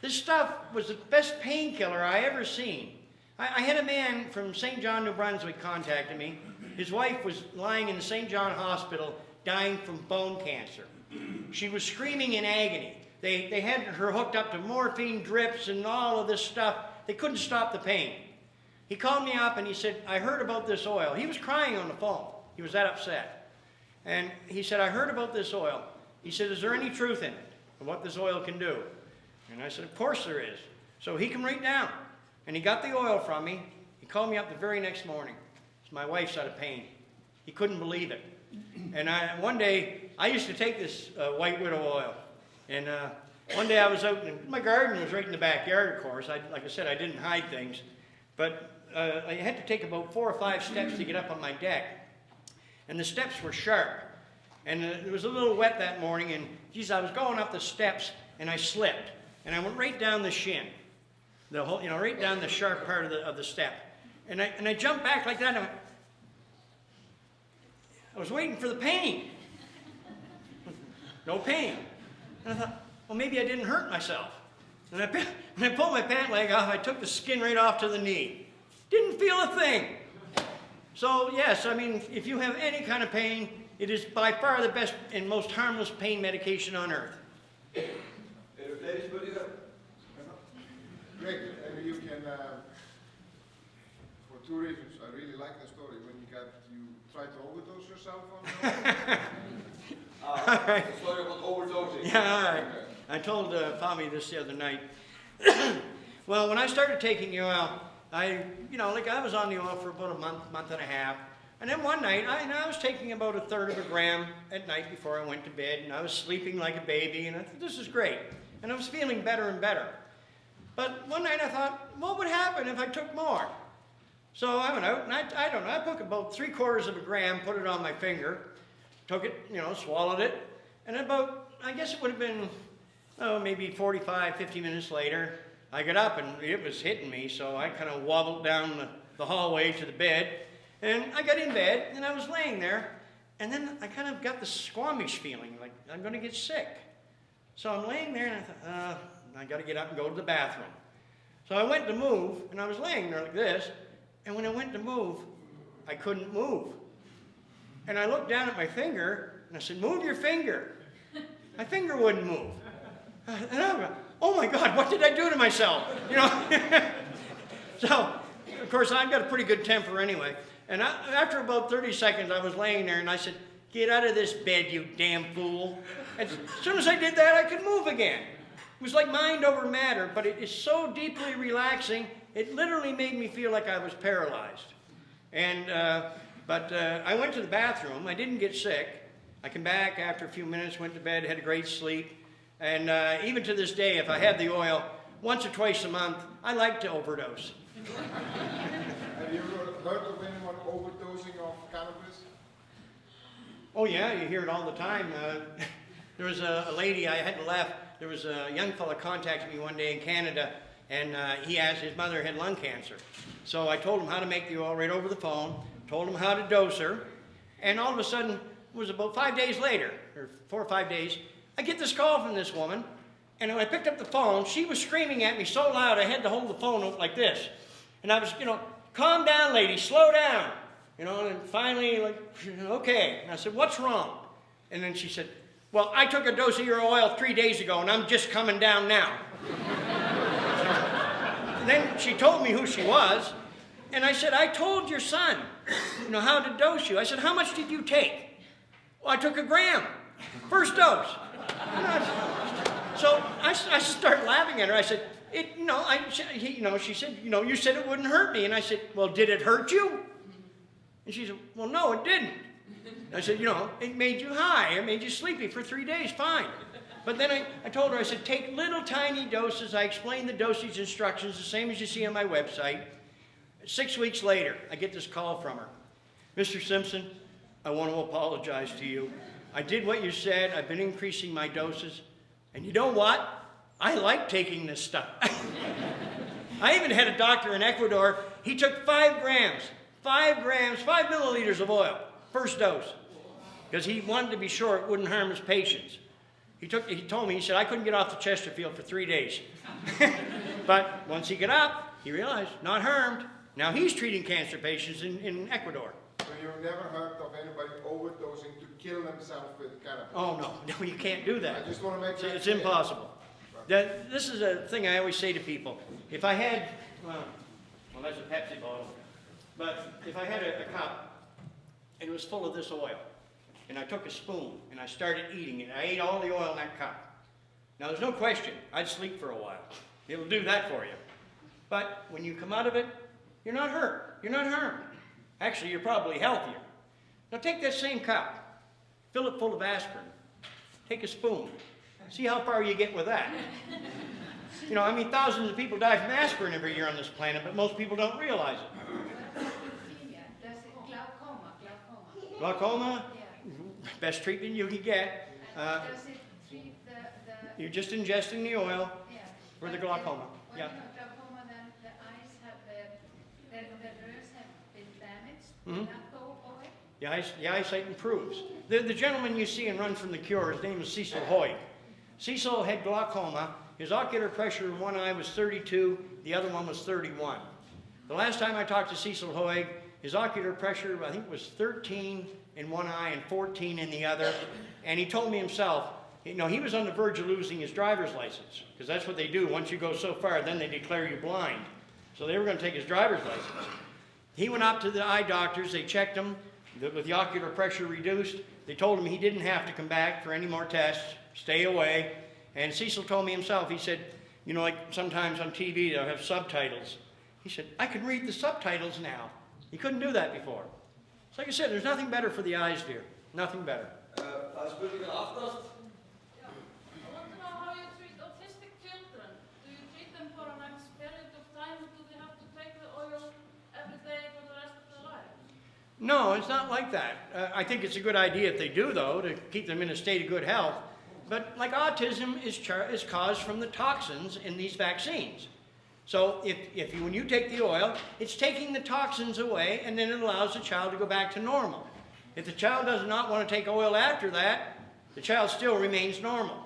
This stuff was the best painkiller I ever seen. I had a man from St. John, New Brunswick contacted me. His wife was lying in the St. John Hospital dying from bone cancer. She was screaming in agony. They had her hooked up to morphine drips and all of this stuff. They couldn't stop the pain. He called me up and he said, I heard about this oil. He was crying on the phone. He was that upset. And he said, I heard about this oil. He said, is there any truth in it, and what this oil can do? And I said, of course there is. So he came right down, and he got the oil from me. He called me up the very next morning. My wife's out of pain. He couldn't believe it. And one day, I used to take this White Widow oil. And one day I was out, and my garden was right in the backyard, of course. Like I said, I didn't hide things. But I had to take about 4 or 5 steps to get up on my deck. And the steps were sharp. And it was a little wet that morning, and geez, I was going up the steps, and I slipped. And I went right down the shin, the whole, right down the sharp part of the step. And I jumped back like that, and I was waiting for the pain. No pain. And I thought, well, maybe I didn't hurt myself. And when I pulled my pant leg off, I took the skin right off to the knee. Didn't feel a thing. So yes, I mean, if you have any kind of pain, it is by far the best and most harmless pain medication on earth.
Ladies, buddy,
Greg, maybe you can, for 2 reasons. I really like the story when you tried to overdose yourself on
Right.
the story about overdosing.
Yeah, all right. I told Pami this the other night. Well, when I started taking the oil, I was on the oil for about a month and a half. And then one night, I was taking about 1/3 of a gram at night before I went to bed, and I was sleeping like a baby, and I thought, this is great. And I was feeling better and better. But one night I thought, what would happen if I took more? So I went out, and I don't know, I took about 3/4 of a gram, put it on my finger, took it, swallowed it, and about, I guess it would have been, maybe 45, 50 minutes later, I got up and it was hitting me, so I kind of wobbled down the hallway to the bed, and I got in bed, and I was laying there, and then I kind of got this squeamish feeling, like I'm going to get sick. So I'm laying there, and I thought, I got to get up and go to the bathroom. So I went to move, and I was laying there like this, and when I went to move, I couldn't move. And I looked down at my finger, and I said, move your finger. My finger wouldn't move. And I went, oh my God, what did I do to myself? So, of course, I've got a pretty good temper anyway. And after about 30 seconds, I was laying there, and I said, get out of this bed, you damn fool. And as soon as I did that, I could move again. It was like mind over matter, but it is so deeply relaxing, it literally made me feel like I was paralyzed. And, but I went to the bathroom. I didn't get sick. I came back after a few minutes, went to bed, had a great sleep. And even to this day, if I have the oil, once or twice a month, I like to overdose.
Have you ever heard of anyone overdosing of cannabis?
Oh yeah, you hear it all the time. There was a lady, I had to laugh, there was a young fella contacted me one day in Canada, and he asked, his mother had lung cancer. So I told him how to make the oil right over the phone, told him how to dose her, and all of a sudden, it was about 5 days later, or 4 or 5 days, I get this call from this woman, and when I picked up the phone, she was screaming at me so loud I had to hold the phone up like this. And I was, calm down, lady, slow down. And finally, like, okay. And I said, what's wrong? And then she said, well, I took a dose of your oil 3 days ago, and I'm just coming down now. And then she told me who she was, And I said, I told your son, how to dose you. I said, how much did you take? Well, I took 1 gram. First dose. So I started laughing at her. I said, she said, you said it wouldn't hurt me. And I said, well, did it hurt you? And she said, well, no, it didn't. I said, it made you high. It made you sleepy for 3 days, fine. But then I told her, I said, take little tiny doses. I explained the dosage instructions, the same as you see on my website. 6 weeks later, I get this call from her. Mr. Simpson, I want to apologize to you. I did what you said. I've been increasing my doses. And you know what? I like taking this stuff. I even had a doctor in Ecuador. He took 5 grams, 5 milliliters of oil, first dose, because he wanted to be sure it wouldn't harm his patients. He told me, he said, I couldn't get off the Chesterfield for 3 days. But once he got up, he realized, not harmed. Now he's treating cancer patients in Ecuador.
So you've never heard of anybody overdosing to kill themselves with cannabis?
Oh, no, you can't do that.
I just want to make that
It's
clear.
impossible. This is a thing I always say to people. If I had, well, that's a Pepsi bottle, but if I had a cup and it was full of this oil, and I took a spoon and I started eating it, I ate all the oil in that cup. Now there's no question, I'd sleep for a while. It'll do that for you. But when you come out of it, you're not hurt. You're not harmed. Actually, you're probably healthier. Now take that same cup, fill it full of aspirin, take a spoon, see how far you get with that. Thousands of people die from aspirin every year on this planet, but most people don't realize it. Glaucoma? Best treatment you can get.
Does it treat the
You're just ingesting the oil for the glaucoma. Yeah.
Glaucoma, then the eyes have the nerves have been damaged.
Mhm.
Not go away.
The eyesight improves. The gentleman you see in Run from the Cure, his name is Cecil Hoyg. Cecil had glaucoma. His ocular pressure in one eye was 32, the other one was 31. The last time I talked to Cecil Hoyg, his ocular pressure, I think, was 13 in one eye and 14 in the other. And he told me himself, he was on the verge of losing his driver's license, because that's what they do. Once you go so far, then they declare you blind. So they were going to take his driver's license. He went up to the eye doctors. They checked him with the ocular pressure reduced. They told him he didn't have to come back for any more tests, stay away. And Cecil told me himself, he said, like sometimes on TV they'll have subtitles. He said, I can read the subtitles now. He couldn't do that before. So like I said, there's nothing better for the eyes, dear. Nothing better.
Spurningar aftast.
I want to know how you treat autistic children. Do you treat them for an X period of time, or do they have to take the oil every day for the rest of their life?
No, it's not like that. I think it's a good idea if they do, though, to keep them in a state of good health. But like autism is caused from the toxins in these vaccines. So when you take the oil, it's taking the toxins away, and then it allows the child to go back to normal. If the child does not want to take oil after that, the child still remains normal.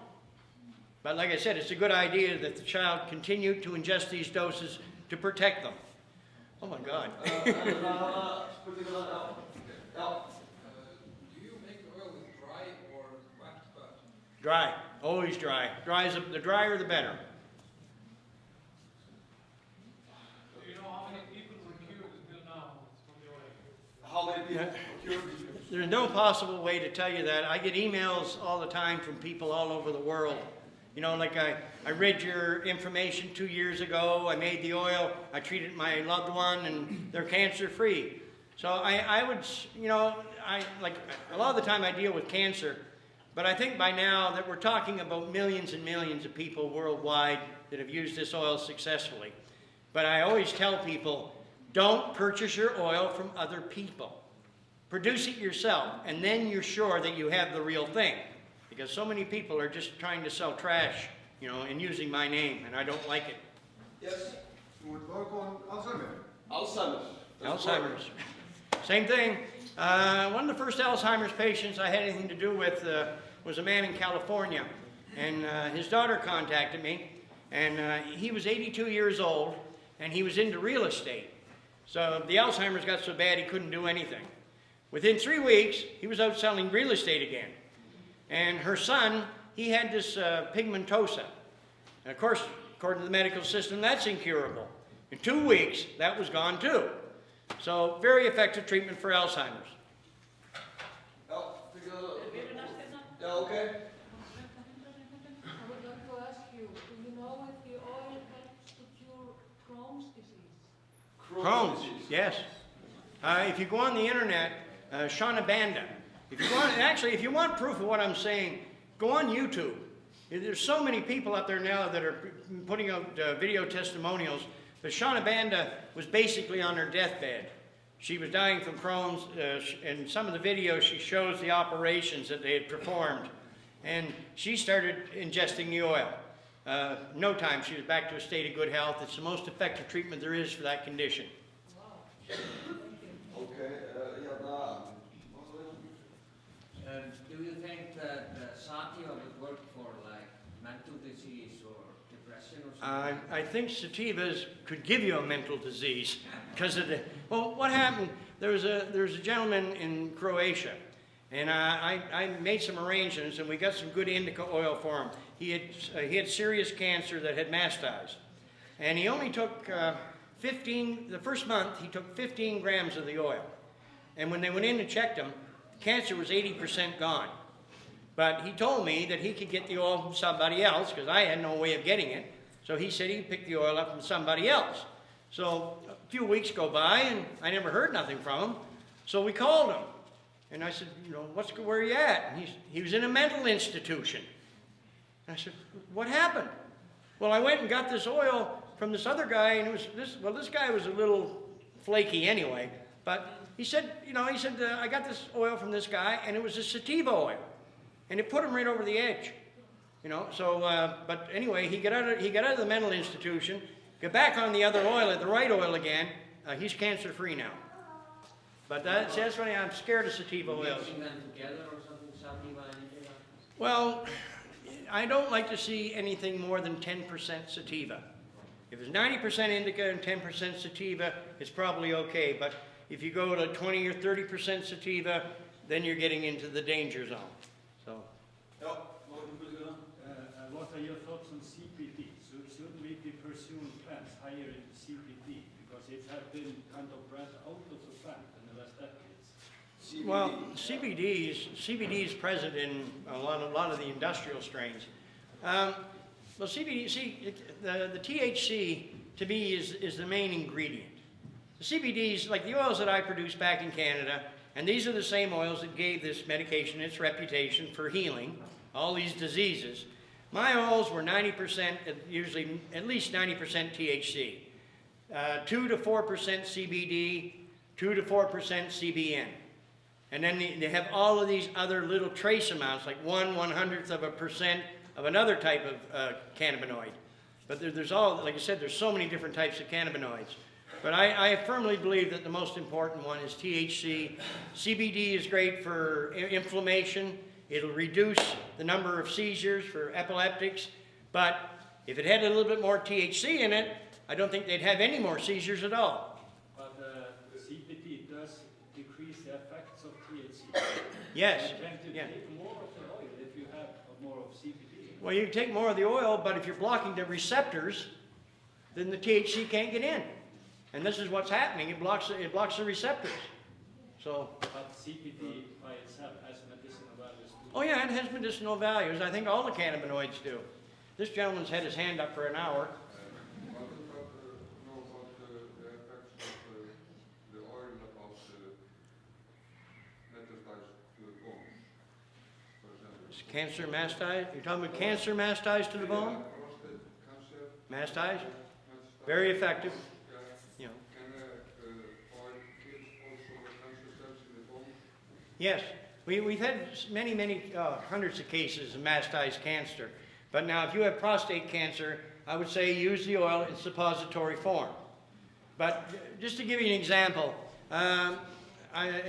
But like I said, it's a good idea that the child continue to ingest these doses to protect them. Oh my God.
Spurningar, já.
Do you make oil with dry or wet bud?
Dry. Always dry. The drier the better.
Do you know how many people were cured until now from the oil?
How many people cured?
There's no possible way to tell you that. I get emails all the time from people all over the world. Like I read your information 2 years ago, I made the oil, I treated my loved one, and they're cancer-free. So I would, like a lot of the time I deal with cancer, but I think by now that we're talking about millions and millions of people worldwide that have used this oil successfully. But I always tell people, don't purchase your oil from other people. Produce it yourself, and then you're sure that you have the real thing. Because so many people are just trying to sell trash, and using my name, and I don't like it.
Yes.
You would work on Alzheimer's?
Alzheimer's.
Alzheimer's. Same thing. One of the first Alzheimer's patients I had anything to do with was a man in California. And his daughter contacted me, and he was 82 years old, and he was into real estate. So the Alzheimer's got so bad he couldn't do anything. Within 3 weeks, he was out selling real estate again. And her son, he had this pigmentosa. And of course, according to the medical system, that's incurable. In 2 weeks, that was gone too. So very effective treatment for Alzheimer's.
Ja, tycker jag...
Vill du nästa?
Ja, okej.
I would like to ask you, do you know if the oil helps to cure Crohn's disease?
Crohn's,
disease.
yes. If you go on the internet, Shauna Banda. If you want, actually, if you want proof of what I'm saying, go on YouTube. There's so many people out there now that are putting out video testimonials. But Shauna Banda was basically on her deathbed. She was dying from Crohn's. In some of the videos, she shows the operations that they had performed. And she started ingesting the oil. No time, she was back to a state of good health. It's the most effective treatment there is for that condition.
Okej, gärna.
Do you think that sativa would work for like mental disease or depression or something?
I think sativas could give you a mental disease because of the. Well, what happened? There was a gentleman in Croatia, and I made some arrangements, and we got some good indica oil for him. He had serious cancer that had masticed, and he only took 15. The first month he took 15 grams of the oil, and when they went in and checked him, cancer was 80% gone. But he told me that he could get the oil from somebody else because I had no way of getting it. So he said he'd pick the oil up from somebody else. So a few weeks go by and I never heard nothing from him. So we called him. And I said, you know, where are you at? And he was in a mental institution. And I said, what happened? Well, I went and got this oil from this other guy, and this guy was a little flaky anyway. But he said, I got this oil from this guy, and it was a sativa oil. And it put him right over the edge, So, but anyway, he got out of the mental institution, got back on the other oil, the right oil again. He's cancer-free now. But that's why I'm scared of sativa oils.
Mixing them together or something, sativa and indica?
Well, I don't like to see anything more than 10% sativa. If it's 90% indica and 10% sativa, it's probably okay. But if you go to 20 or 30% sativa, then you're getting into the danger zone. So.
What are your thoughts on CBD? Shouldn't we be pursuing plants higher in CBD because it has been kind of bred out of the plant in the last decades?
Well, CBD is present in a lot of the industrial strains. Well, CBD, the THC to me is the main ingredient. The CBDs, like the oils that I produce back in Canada, and these are the same oils that gave this medication its reputation for healing all these diseases. My oils were 90%, usually at least 90% THC, 2 to 4% CBD, 2 to 4% CBN. And then they have all of these other little trace amounts, like 1/100% of another type of cannabinoid. But there's all, like I said, there's so many different types of cannabinoids. But I firmly believe that the most important one is THC. CBD is great for inflammation. It'll reduce the number of seizures for epileptics. But if it had a little bit more THC in it, I don't think they'd have any more seizures at all.
But CBD does decrease the effects of THC.
Yes.
You tend to
Yeah.
take more of the oil if you have more of CBD.
Well, you take more of the oil, but if you're blocking the receptors, then the THC can't get in. And this is what's happening. It blocks the receptors. So.
But CBD by itself has medicinal values too.
Oh yeah, it has medicinal values. I think all the cannabinoids do. This gentleman's had his hand up for an hour.
What about the effects of the oil about metastasized to the bones, for example?
Is cancer masticed? You're talking about cancer masticed to the bone?
Prostate cancer.
Masticed?
Metastasized.
Very effective.
Yeah.
You know.
Can oil kill also the cancer cells in the bone?
Yes. We've had many hundreds of cases of masticed cancer. But now if you have prostate cancer, I would say use the oil in suppository form. But just to give you an example, a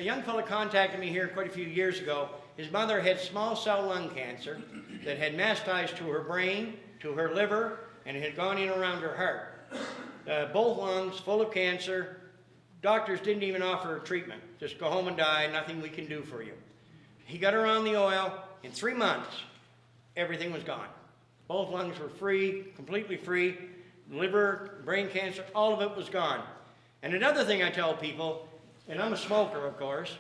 young fellow contacted me here quite a few years ago. His mother had small cell lung cancer that had masticed to her brain, to her liver, and it had gone in around her heart. Both lungs full of cancer. Doctors didn't even offer her treatment. Just go home and die, nothing we can do for you. He got her on the oil. In 3 months, everything was gone. Both lungs were free, completely free. Liver, brain cancer, all of it was gone. And another thing I tell people, and I'm a smoker, of course,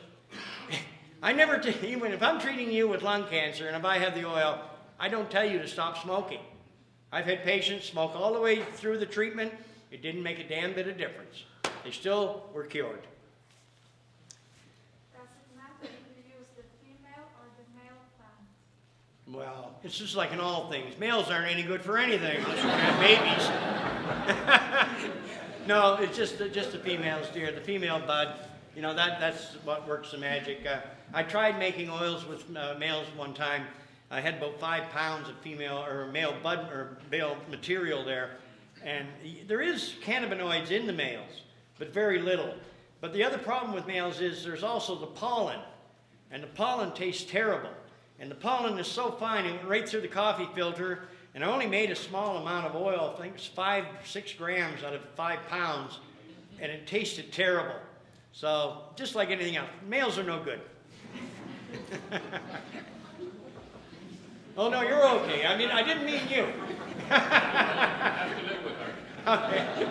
I never, even if I'm treating you with lung cancer and if I have the oil, I don't tell you to stop smoking. I've had patients smoke all the way through the treatment. It didn't make a damn bit of difference. They still were cured.
Does it matter if you use the female or the male plant?
Well, it's just like in all things. Males aren't any good for anything unless you have babies. No, it's just the females, dear. The female bud, you know, that's what works the magic. I tried making oils with males one time. I had about 5 pounds of female or male bud or male material there. And there is cannabinoids in the males, but very little. But the other problem with males is there's also the pollen. And the pollen tastes terrible. And the pollen is so fine, it went right through the coffee filter. And I only made a small amount of oil, I think it was 5, 6 grams out of 5 pounds. And it tasted terrible. So, just like anything else, males are no good. Oh, no, you're okay. I mean, I didn't mean you.
I have to live with her.
Okay.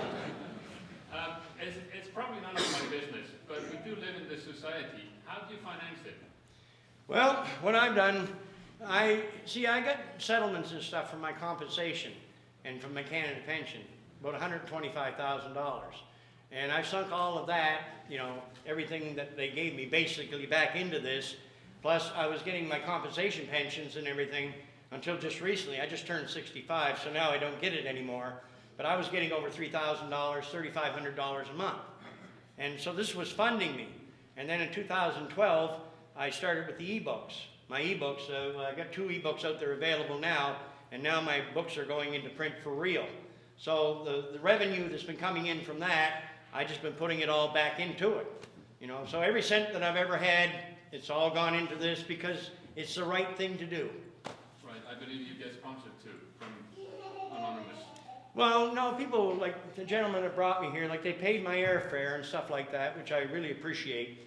It's probably none of my business, but we do live in this society. How do you finance it?
Well, what I've done, I got settlements and stuff from my compensation and from my Canada pension, about $125,000. And I've sunk all of that, you know, everything that they gave me basically back into this. Plus, I was getting my compensation pensions and everything until just recently. I just turned 65, so now I don't get it anymore. But I was getting over $3,000, $3,500 a month. And so this was funding me. And then in 2012, I started with the e-books. My e-books, I got 2 e-books out there available now, and now my books are going into print for real. So the revenue that's been coming in from that, I've just been putting it all back into it. You know, so every cent that I've ever had, it's all gone into this because it's the right thing to do.
Right, I believe you get sponsored too from Anonymous.
Well, no, people like the gentleman that brought me here, like they paid my airfare and stuff like that, which I really appreciate.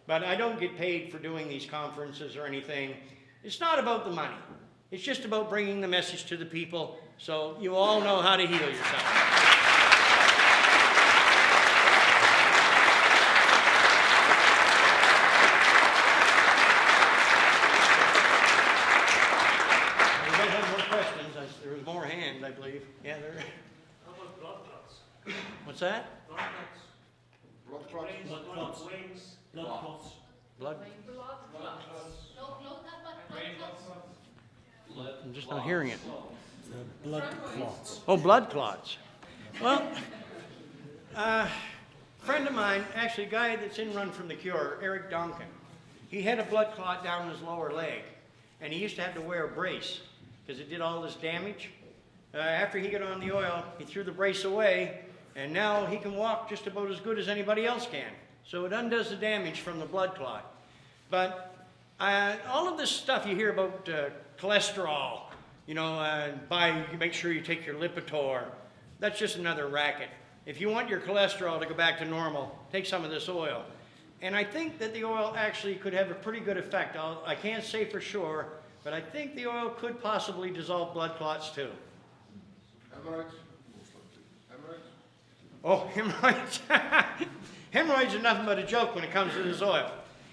But I don't get paid for doing these conferences or anything. It's not about the money. It's just about bringing the message to the people so you all know how to heal yourself. There was more hands, I believe. Yeah, there.
How about blood clots?
What's that?
Blood clots.
Blood clots.
Blood clots. Brains. Blood clots.
Blood?
Blood clots. Brain clots.
I'm just not hearing it.
Blood clots.
Oh, blood clots. Well, a friend of mine, actually a guy that's in Run from the Cure, Eric Duncan, he had a blood clot down his lower leg, and he used to have to wear a brace because it did all this damage. After he got on the oil, he threw the brace away, and now he can walk just about as good as anybody else can. So it undoes the damage from the blood clot. But all of this stuff you hear about cholesterol, you know, make sure you take your Lipitor, that's just another racket. If you want your cholesterol to go back to normal, take some of this oil. And I think that the oil actually could have a pretty good effect. I can't say for sure, but I think the oil could possibly dissolve blood clots too.
Hemorrhoids? Hemorrhoids?
Oh, hemorrhoids. Hemorrhoids are nothing but a joke when it comes to this oil.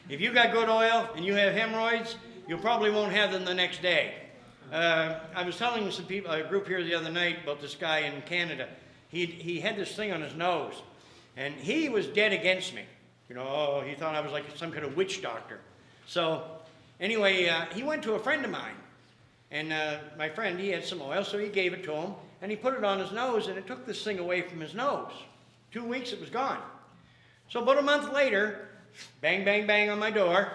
If you got good oil and you have hemorrhoids, you probably won't have them the next day. I was telling some people, a group here the other night about this guy in Canada. He had this thing on his nose, and he was dead against me. You know, he thought I was like some kind of witch doctor. So anyway, he went to a friend of mine, and my friend, he had some oil, so he gave it to him, and he put it on his nose, and it took this thing away from his nose. 2 weeks, it was gone. So about a month later, bang, bang, bang on my door,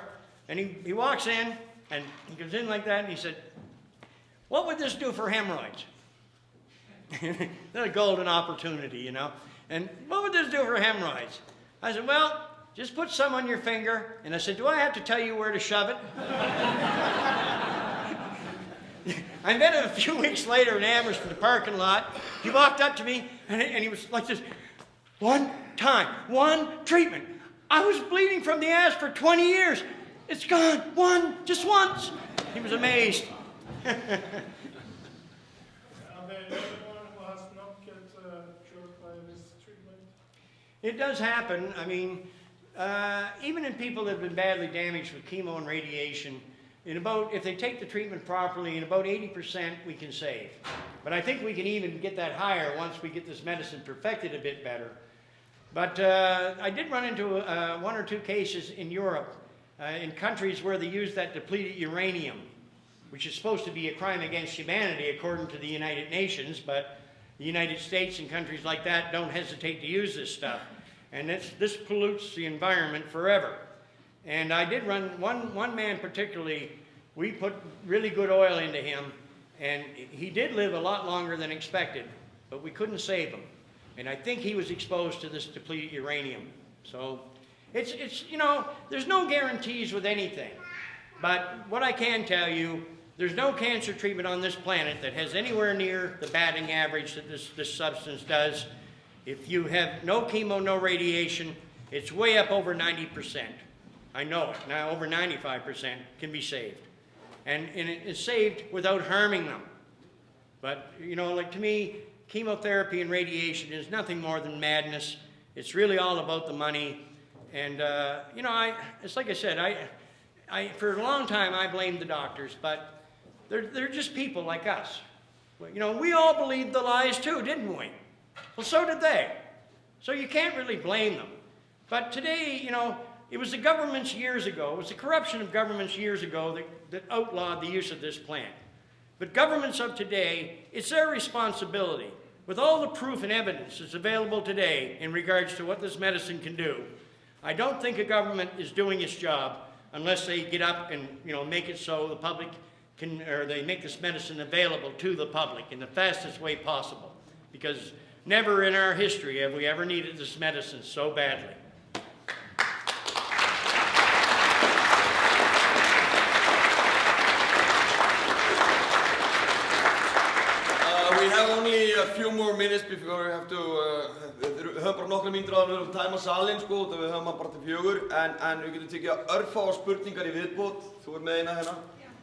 and he walks in, and he comes in like that, and he said, "What would this do for hemorrhoids?" That's a golden opportunity, you know. And what would this do for hemorrhoids? I said, "Well, just put some on your finger." And I said, "Do I have to tell you where to shove it?" I met him a few weeks later in Amherst in the parking lot. He walked up to me, and he was like this, "One time, one treatment. I was bleeding from the ass for 20 years. It's gone, just once." He was amazed.
Are there anyone who has not get cured by this treatment?
It does happen. I mean, even in people that have been badly damaged with chemo and radiation, if they take the treatment properly, in about 80% we can save. But I think we can even get that higher once we get this medicine perfected a bit better. But I did run into 1 or 2 cases in Europe, in countries where they use that depleted uranium, which is supposed to be a crime against humanity according to the United Nations, but the United States and countries like that don't hesitate to use this stuff. And this pollutes the environment forever. And I did run one man particularly, we put really good oil into him, and he did live a lot longer than expected, but we couldn't save him. And I think he was exposed to this depleted uranium. So it's you know, there's no guarantees with anything. But what I can tell you, there's no cancer treatment on this planet that has anywhere near the batting average that this substance does. If you have no chemo, no radiation, it's way up over 90%. I know it. Now over 95% can be saved. And it is saved without harming them. But, you know, like to me, chemotherapy and radiation is nothing more than madness. It's really all about the money. And, you know, it's like I said, for a long time I blamed the doctors, but they're just people like us. You know, we all believed the lies too, didn't we? Well, so did they. So you can't really blame them. But today, you know, it was the governments years ago, it was the corruption of governments years ago that outlawed the use of this plant. But governments of today, it's their responsibility. With all the proof and evidence that's available today in regards to what this medicine can do, I don't think a government is doing its job unless they get up and, you know, make it so the public can, or they make this medicine available to the public in the fastest way possible. Because never in our history have we ever needed this medicine so badly.
We have only a few more minutes before we have to, við höfum bara nokkra mínútur áður en við höfum tæma salinn sko, við höfum hann bara til 4, en við getum tekið örfáar spurningar í viðbót, þú með eina hérna.
Yeah.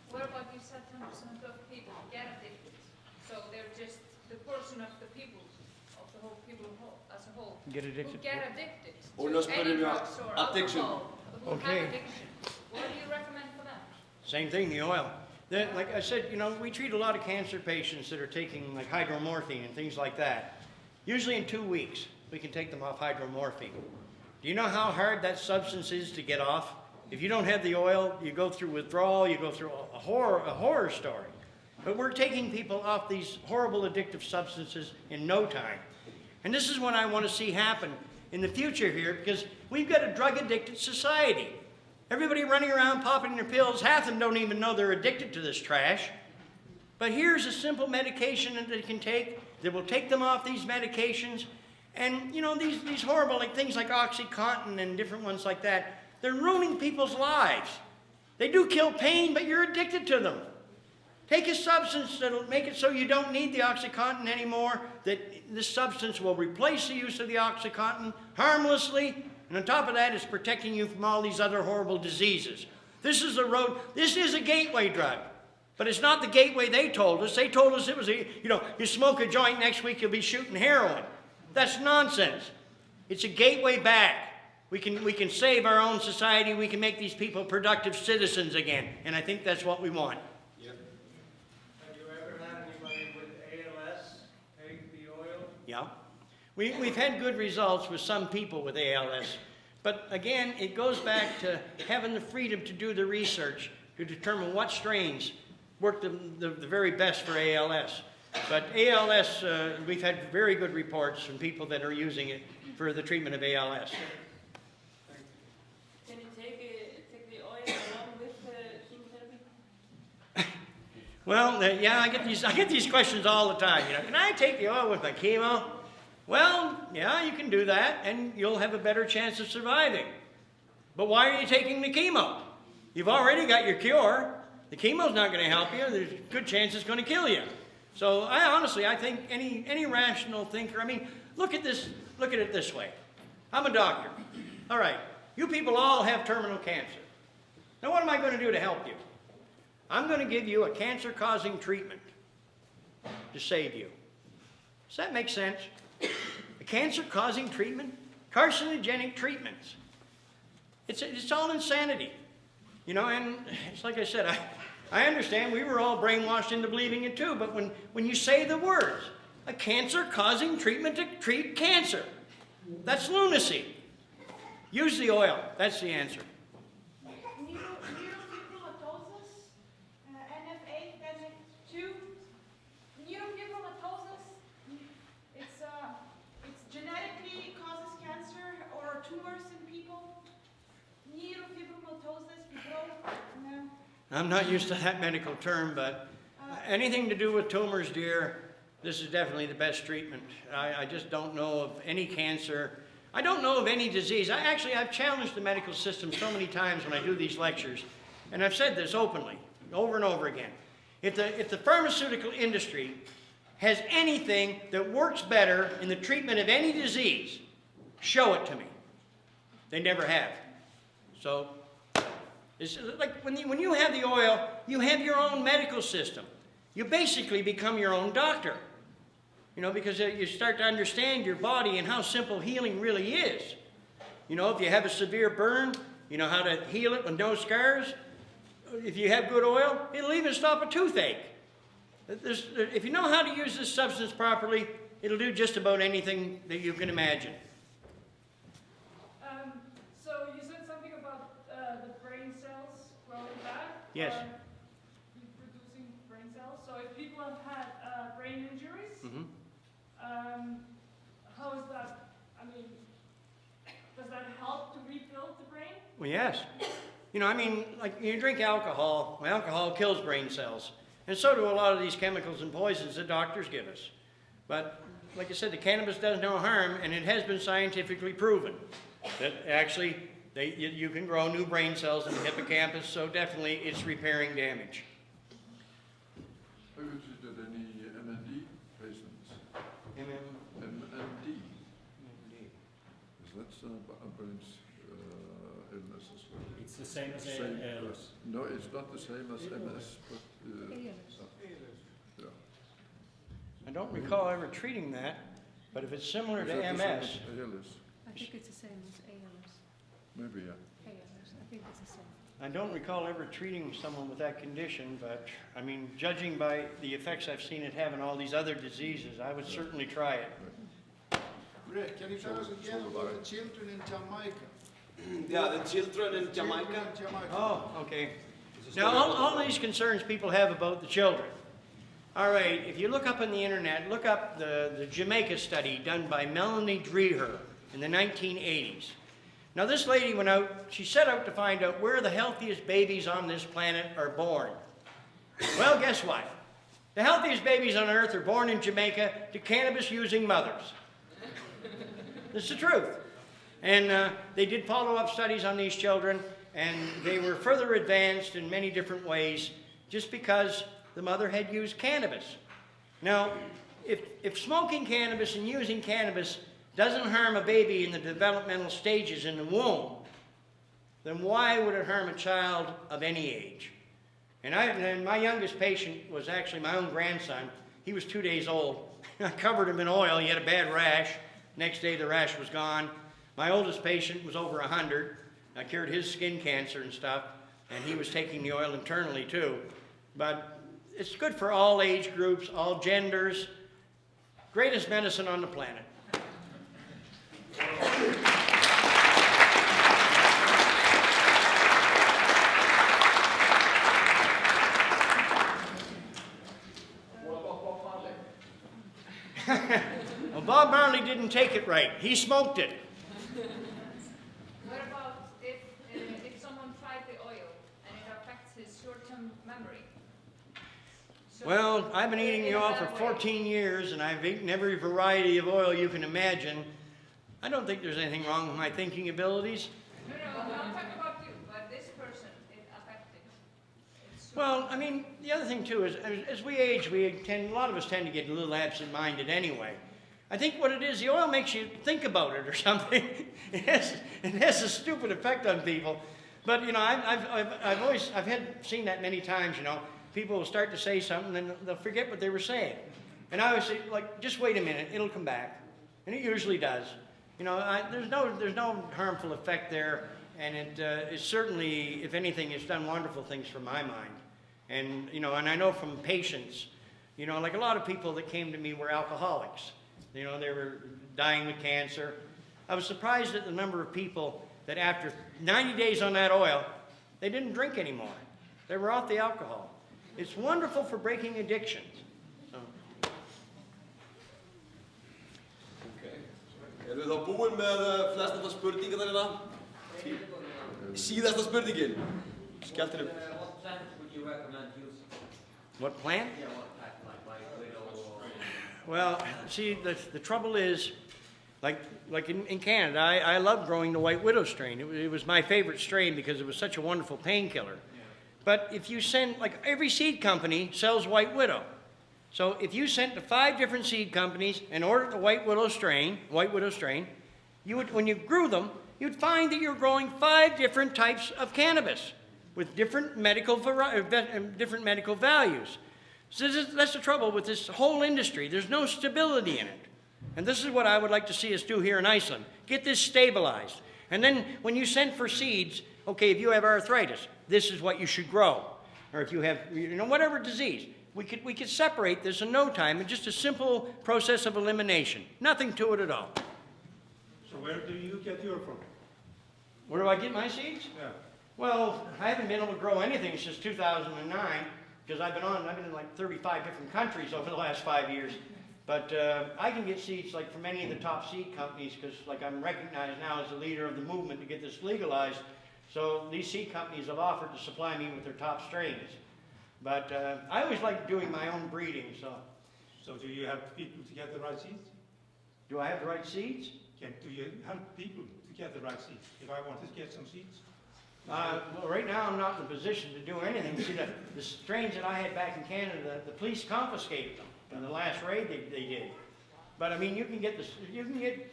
What about you said 10% of people get addicted? So they're just the portion of the people, of the whole people as a whole,
Get addicted.
who get addicted
Og
to
let's put
any
in
drugs or
addiction.
alcohol, who
Okay.
have addiction. What do you recommend for them?
Same thing, the oil. Like I said, you know, we treat a lot of cancer patients that are taking like hydromorphine and things like that. Usually in 2 weeks, we can take them off hydromorphine. Do you know how hard that substance is to get off? If you don't have the oil, you go through withdrawal, you go through a horror story. But we're taking people off these horrible addictive substances in no time. And this is what I want to see happen in the future here, because we've got a drug-addicted society. Everybody running around popping their pills, half of them don't even know they're addicted to this trash. But here's a simple medication that they can take that will take them off these medications. And, you know, these horrible things like OxyContin and different ones like that, they're ruining people's lives. They do kill pain, but you're addicted to them. Take a substance that'll make it so you don't need the OxyContin anymore, that this substance will replace the use of the OxyContin harmlessly. And on top of that, it's protecting you from all these other horrible diseases. This is the road. This is a gateway drug. But it's not the gateway they told us. They told us it was, you smoke a joint, next week you'll be shooting heroin. That's nonsense. It's a gateway back. We can save our own society. We can make these people productive citizens again. And I think that's what we want.
Yep. Have you ever had anybody with ALS take the oil?
Yeah. We've had good results with some people with ALS, but again, it goes back to having the freedom to do the research to determine what strains work the very best for ALS. But ALS, we've had very good reports from people that are using it for the treatment of ALS.
Can you take the oil along with chemotherapy?
Well, yeah, I get these questions all the time. You know, can I take the oil with my chemo? Well, yeah, you can do that, and you'll have a better chance of surviving. But why are you taking the chemo? You've already got your cure. The chemo's not going to help you. There's a good chance it's going to kill you. So I think any rational thinker, I mean, look at it this way. I'm a doctor. All right, you people all have terminal cancer. Now what am I going to do to help you? I'm going to give you a cancer-causing treatment to save you. Does that make sense? A cancer-causing treatment? carcinogenic treatments. It's all insanity. You know, and it's like I said, I understand we were all brainwashed into believing it too, but when you say the words, a cancer-causing treatment to treat cancer, that's lunacy. Use the oil. That's the answer.
Neurofibromatosis, NF8, NF2. Neurofibromatosis, it's genetically causes cancer or tumors in people. Neurofibromatosis, no.
I'm not used to that medical term, but anything to do with tumors, dear, this is definitely the best treatment. I just don't know of any cancer. I don't know of any disease. I've challenged the medical system so many times when I do these lectures, and I've said this openly, over and over again. If the pharmaceutical industry has anything that works better in the treatment of any disease, show it to me. They never have. So, it's like when you have the oil, you have your own medical system. You basically become your own doctor. You know, because you start to understand your body and how simple healing really is. You know, if you have a severe burn, you know how to heal it with no scars. If you have good oil, it'll even stop a toothache. If you know how to use this substance properly, it'll do just about anything that you can imagine.
So you said something about the brain cells growing back?
Yes.
Producing brain cells. So if people have had brain injuries, how is that, I mean, does that help to rebuild the brain?
Well, yes. You know, I mean, like you drink alcohol, well, alcohol kills brain cells. And so do a lot of these chemicals and poisons that doctors give us. But, like I said, the cannabis does no harm, and it has been scientifically proven that actually you can grow new brain cells in the hippocampus, so definitely it's repairing damage.
Have you visited any MND patients? MND? Is that a brain illness as well?
It's the same as
Same,
ALS.
No, it's not the same as MS, but yeah.
I don't recall ever treating that, but if it's similar
Is
to
that the
MS,
same as ALS?
I think it's the same as ALS.
Maybe, yeah.
ALS, I think it's the same.
I don't recall ever treating someone with that condition, but I mean, judging by the effects I've seen it have in all these other diseases, I would certainly try it.
Rick, can you tell us again about the children in Jamaica?
Yeah, the children in Jamaica.
Oh, okay. Now, all these concerns people have about the children. All right, if you look up on the internet, look up the Jamaica study done by Melanie Dreher in the 1980s. Now, this lady went out, she set out to find out where the healthiest babies on this planet are born. Well, guess what? The healthiest babies on earth are born in Jamaica to cannabis-using mothers. This is the truth. And they did follow-up studies on these children, and they were further advanced in many different ways just because the mother had used cannabis. Now, if smoking cannabis and using cannabis doesn't harm a baby in the developmental stages in the womb, then why would it harm a child of any age? And my youngest patient was actually my own grandson. He was 2 days old. I covered him in oil. He had a bad rash. Next day, the rash was gone. My oldest patient was over 100. I cured his skin cancer and stuff, and he was taking the oil internally too. But it's good for all age groups, all genders. Greatest medicine on the planet. Well, Bob Marley didn't take it right. He smoked it.
What about if someone tried the oil and it affects his short-term memory?
Well, I've been eating the oil for 14 years, and I've eaten every variety of oil you can imagine. I don't think there's anything wrong with my thinking abilities.
No, I'm not talking about you, but this person, it affected.
Well, I mean, the other thing too is, as we age, a lot of us tend to get a little absent-minded anyway. I think what it is, the oil makes you think about it or something. It has a stupid effect on people. But you know, I've seen that many times. You know, people will start to say something, and they'll forget what they were saying. And I always say, like, just wait a minute, it'll come back, and it usually does. You know, there's no harmful effect there, and it certainly, if anything, it's done wonderful things for my mind. And, you know, and I know from patients, you know, like a lot of people that came to me were alcoholics. You know, they were dying with cancer. I was surprised at the number of people that after 90 days on that oil, they didn't drink anymore. They were off the alcohol. It's wonderful for breaking addictions. So.
Erum við þá búin með flest þetta spurningar þarna? Síðasta spurningin. Skelltinu.
What plants would you recommend using?
What plant?
Yeah, what type, like widow or...
Well, see, the trouble is, like in Canada, I love growing the White Widow strain. It was my favorite strain because it was such a wonderful painkiller. But if you send, like every seed company sells White Widow. So if you sent to 5 different seed companies and ordered the White Widow strain, you would, when you grew them, you'd find that you're growing 5 different types of cannabis with different medical values. So that's the trouble with this whole industry. There's no stability in it. And this is what I would like to see us do here in Iceland. Get this stabilized. And then when you send for seeds, okay, if you have arthritis, this is what you should grow. Or if you have, you know, whatever disease. We could separate this in no time in just a simple process of elimination. Nothing to it at all.
So where do you get your from?
Where do I get my seeds?
Yeah.
Well, I haven't been able to grow anything since 2009 because I've been in like 35 different countries over the last 5 years. But I can get seeds like from any of the top seed companies because like I'm recognized now as the leader of the movement to get this legalized. So these seed companies have offered to supply me with their top strains. But I always like doing my own breeding, so.
So do you help people to get the right seeds?
Do I have the right seeds?
Do you help people to get the right seeds? If I want to get some seeds?
Well, right now I'm not in a position to do anything. See, the strains that I had back in Canada, the police confiscated them in the last raid they did. But I mean, you can get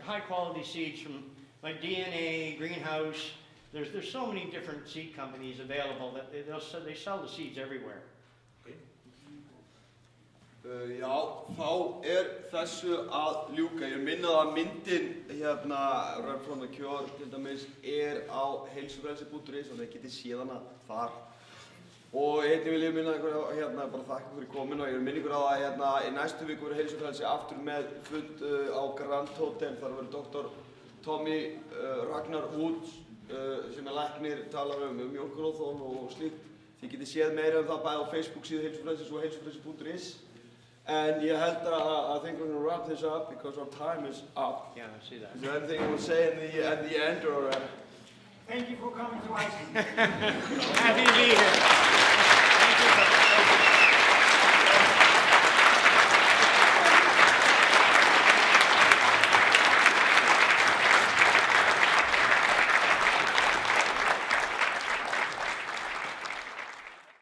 high quality seeds from like DNA, Greenhouse. There's so many different seed companies available that they sell the seeds everywhere.
Já, þá þessu að ljúka. Ég minna að myndin hérna, Run from the Cure til dæmis, á heilsufrelsi.is og þeir getið séð hana þar. Og einnig vil ég minna ykkur hérna, bara þakka ykkur fyrir komin og ég vil minna ykkur á að hérna, í næstu viku verður heilsufrelsi aftur með fund á Grand Hotel. Þar verður Dr. Tommy Ragnar Wood sem læknir, talar mjólkuróþol og slíkt. Þið getið séð meira það bæði á Facebook síðu heilsufrelsis og heilsufrelsi.is. And you have to, I think we're going to wrap this up because our time is up.
Yeah, I see that.
Is there anything you want to say at the end? Or,
Thank you for coming to Iceland.
Happy to be here.